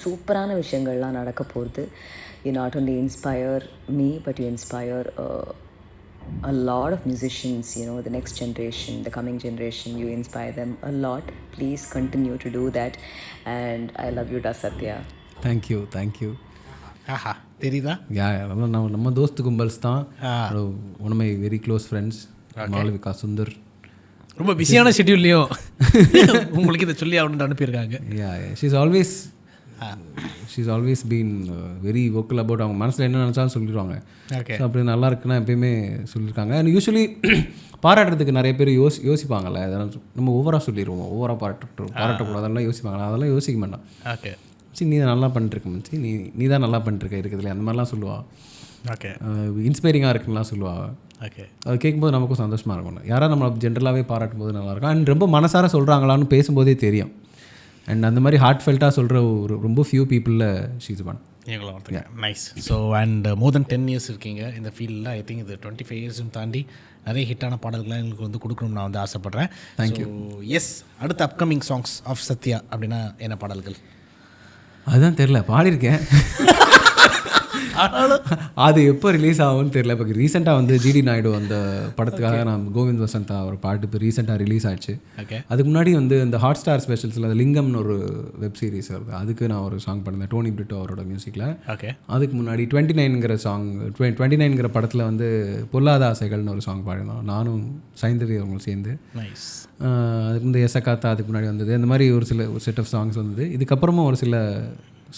சூப்பரான விஷயங்கள்லாம் நடக்க போகுது. You not only inspire me but you inspire a lot of musicians, you know, the next generation, the coming generation. You inspire them a lot. Please continue to do that and I love you, Da Satya. Thank you. ஆஹா, தெரியுதா? நம்ம தோஸ்து கும்பல்ஸ் தான். One of my very close friends Malavika Sundar. ரொம்ப பிஸியான ஷெட்யூல்லையும் உங்களுக்கு இதை சொல்லி அவனுக்கு அனுப்பியிருக்காங்க. She's always been very vocal about, அவங்க மனசில் என்ன நினச்சாலும் சொல்லிடுவாங்க. அப்படி நல்லா இருக்குன்னா எப்பயுமே சொல்லியிருக்காங்க. அண்ட் யூஸ்வலி பாராட்டுறதுக்கு நிறைய பேர் யோசிப்பாங்கல்ல, அதெல்லாம் நம்ம ஓவராக சொல்லிடுவோம், ஓவராக பாராட்டக்கூடாது, அதெல்லாம் யோசிப்பாங்களா, அதெல்லாம் யோசிக்க மாட்டான். ஓகே, சரி நீ தான் நல்லா பண்ணிட்டுருக்க மச்சி, நீ தான் நல்லா பண்ணிட்டுருக்க இருக்கிறதுல, அந்த மாதிரிலாம் சொல்லுவாள். ஓகே, இன்ஸ்பைரிங்காக இருக்குலாம் சொல்லுவாள். ஓகே, அது கேட்கும்போது நமக்கும் சந்தோஷமாக இருக்கும். யாராவது நம்மளை ஜென்ரலாகவே பாராட்டும் போது நல்லாயிருக்கும். அண்ட் ரொம்ப மனசார சொல்கிறாங்களான்னு பேசும்போதே தெரியும். அண்ட் அந்த மாதிரி ஹார்ட் ஃபெல்ட்டாக சொல்கிற ஒரு ரொம்ப ஃபியூ பீப்புளில் ஷீஸ் ஒன். நீங்களும் ஒருத்தங்க. Nice. So and more then 10 years இருக்கீங்க இந்த ஃபீல்டில். ஐ திங்க் இது 25 years தாண்டி நிறைய ஹிட்டான பாடல்கள்லாம் எங்களுக்கு வந்து கொடுக்கணும்னு நான் வந்து ஆசைப்பட்றேன். தேங்க்யூ. எஸ், அடுத்த அப்கமிங் சாங்ஸ் ஆஃப் சத்யா அப்படின்னா என்ன பாடல்கள்? அதுதான் தெரில, பாடியிருக்கேன். அது எப்போ ரிலீஸ் ஆகும்னு தெரியல. இப்போ ரீசெண்டாக வந்து ஜிடி நாயுடு அந்த படத்துக்காக நான் கோவிந்த் வசந்தா ஒரு பாட்டு இப்போ ரீசெண்டாக ரிலீஸ் ஆச்சு. ஓகே. அதுக்கு முன்னாடி வந்து இந்த ஹாட் ஸ்டார் ஸ்பெஷல்ஸில் அந்த லிங்கம்னு ஒரு வெப் சீரிஸ் வருது, அதுக்கு நான் ஒரு சாங் பண்ணியிருந்தேன் டோனி பிரிட்டோ அவரோட மியூசிக்கில். ஓகே. அதுக்கு முன்னாடி 29ங்கிற சாங் 29ங்கிற படத்தில் வந்து பொல்லாத ஆசைகள்னு ஒரு சாங் பாடினோம், நானும் சைந்தவி அவங்களும் சேர்ந்து. நைஸ். அதுக்கு வந்து எசகாத்தா அதுக்கு முன்னாடி வந்தது. அந்த மாதிரி ஒரு செட் ஆஃப் சாங்ஸ் வந்தது. இதுக்கப்புறமும் ஒரு சில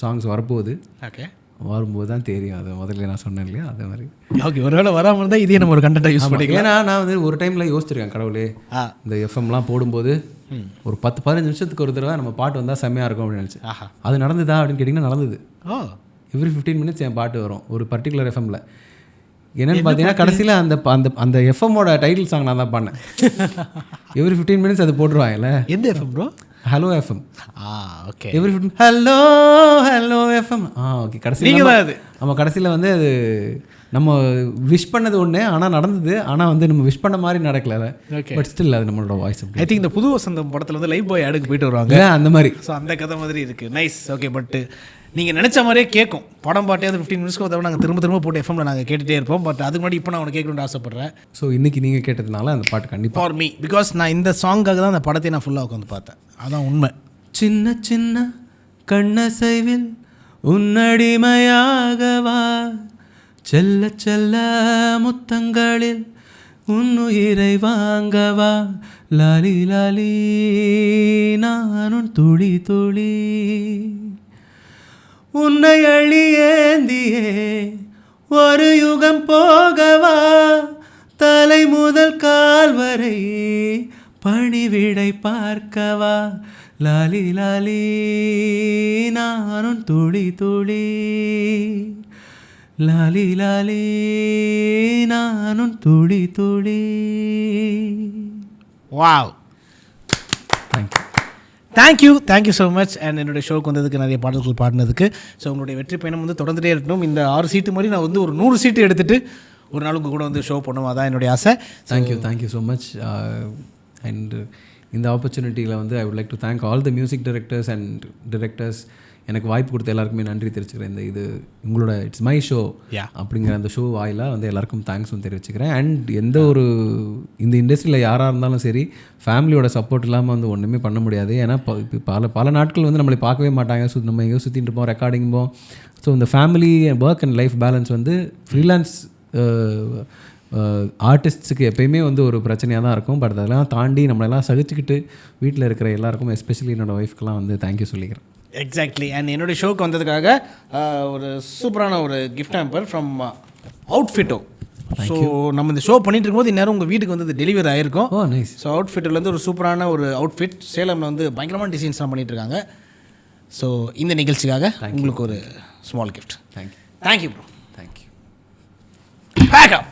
சாங்ஸ் வரப்போகுது. ஓகே. வரும்போது தான் தெரியும். அது முதல்ல நான் சொன்னேன் இல்லையா, அதே மாதிரி. ஓகே, ஒருவேளை வராமல் இருந்தால் இதே நம்ம ஒரு கண்டென்ட்டாக யூஸ் பண்ணிக்கலாம். ஏன்னா நான் வந்து ஒரு டைமில் யோசிச்சிருக்கேன், கடவுளே இந்த எஃப்எம்லாம் போடும்போது ஒரு 10-15 நிமிஷத்துக்கு ஒரு தடவை நம்ம பாட்டு வந்தால் செம்மையாக இருக்கும் அப்படின்னு நினச்சி. அது நடந்ததா அப்படின்னு கேட்டிங்கன்னா நடந்தது. எவ்ரி 15 மினிட்ஸ் என் பாட்டு வரும் ஒரு பர்டிகுலர் எஃப்எம்மில். என்னென்னு பார்த்தீங்கன்னா கடைசியில் அந்த அந்த அந்த எஃப்எம்மோட டைட்டில் சாங் நான் தான் பண்ணேன். எவ்ரி 15 மினிட்ஸ் அது போட்டுருவாங்கல்ல. எந்த FM bro? Hello FM. Okay. Every hello hello FM. Okay. கடைசியில் அது நம்ம கடைசியில் வந்து அது நம்ம விஷ் பண்ணது ஒன்று ஆனால் நடந்தது, ஆனால் வந்து நம்ம விஷ் பண்ண மாதிரி நடக்கல. பட் ஸ்டில் அது நம்மளோட வாய்ஸ். ஐ திங்க் இந்த புது வசந்தம் படத்தில் வந்து லைவ் பாய் ஆடுக்கு போயிட்டு வருவாங்க அந்த மாதிரி. ஸோ அந்த கதை மாதிரி இருக்குது. நைஸ். ஓகே. பட் நீங்கள் நினச்ச மாதிரியே கேட்கும் படம் பாட்டே. அது 15 மினிட்ஸ்க்கு ஒரு நாங்கள் திரும்ப போட்டு எஃப்எம்ல நாங்கள் கேட்டுகிட்டே இருப்போம். பட் அதுக்கு முன்னாடி இப்போ நான் உனக்கு கேட்கணும்னு ஆசைப்பட்றேன். ஸோ இன்றைக்கி நீங்கள் கேட்டதுனால அந்த பாட்டு கண்டிப்பாக ஃபார் மீ, பிகாஸ் நான் இந்த சாங்காக தான் அந்த படத்தை நான் ஃபுல்லாக உட்காந்து பார்த்தேன். அதான் உண்மை. சின்ன சின்ன கண்ணசைவில் உன்னடிமையாகவா, செல்ல செல்ல முத்தங்களில் உன்னுயிரை வாங்கவா, லாலி லாலி நானும் துளி துளி உன்னை அழியேந்தியே ஒரு யுகம் போகவா, தலை முதல் கால் வரை பணிவிடை பார்க்கவா, லாலி லாலி நானும் துளி துளி, லாலி லாலி நானும் துளி துளி. Wow, thank you so much. And என்னுடைய ஷோக்கு வந்ததுக்கு, நிறைய பாடல்கள் பாடினதுக்கு. ஸோ உங்களுடைய வெற்றி பயணம் வந்து தொடர்ந்துட்டே இருக்கணும். இந்த 6 சீட்டு மாதிரி நான் வந்து ஒரு 100 சீட்டு எடுத்துகிட்டு ஒரு நாளுக்கு கூட வந்து ஷோ பண்ணுவோம். அதான் என்னுடைய ஆசை. Thank you so much. அண்ட் இந்த ஆப்பர்ச்சுனிட்டியில் வந்து I would like to thank all the music directors and directors. எனக்கு வாய்ப்பு கொடுத்த எல்லாருக்குமே நன்றி தெரிவிச்சுக்கிறேன். இது உங்களோட இட்ஸ் மை ஷோ அப்படிங்கிற அந்த ஷோ வாயிலாக வந்து எல்லாருக்கும் தேங்க்ஸும் தெரிவிச்சுக்கிறேன். அண்ட் எந்த ஒரு இந்த இண்டஸ்ட்ரியில் யாராக இருந்தாலும் சரி, ஃபேமிலியோட சப்போர்ட் இல்லாமல் வந்து ஒன்றுமே பண்ண முடியாது. ஏன்னா இப்போ பல நாட்கள் வந்து நம்மளை பார்க்கவே மாட்டாங்க. நம்ம எங்கேயோ சுற்றிட்டு இருப்போம், ரெக்கார்டிங் போம். ஸோ இந்த family work and life balance வந்து ஃப்ரீலான்ஸ் ஆர்டிஸ்ட்ஸுக்கு எப்பயுமே வந்து ஒரு பிரச்சனையாக தான் இருக்கும். பட் அதெல்லாம் தாண்டி நம்மளெல்லாம் சகிச்சுக்கிட்டு வீட்டில் இருக்கிற எல்லாருக்கும், எஸ்பெஷலி என்னோடய ஒய்ஃப்க்கெலாம் வந்து தேங்க்யூ சொல்லிக்கிறேன். எக்ஸாக்ட்லி. அண்ட் என்னுடைய ஷோக்கு வந்ததுக்காக ஒரு சூப்பரான ஒரு கிஃப்ட் ஹேம்பர் ஃப்ரம் அவுட்ஃபிட்டோ. ஸோ நம்ம இந்த ஷோ பண்ணிட்டு இருக்கும்போது இந்நேரம் உங்கள் வீட்டுக்கு வந்து டெலிவரி ஆகிருக்கும். ஸோ அவுட்ஃபிட்டில் ஒரு சூப்பரான ஒரு அவுட்ஃபிட் சேலமில் வந்து பயங்கரமான டிசைன்ஸ்லாம் பண்ணிட்டு இருக்காங்க. ஸோ இந்த நிகழ்ச்சிக்காக உங்களுக்கு ஒரு small gift. Thank you bro. Thank you. Pack அப்.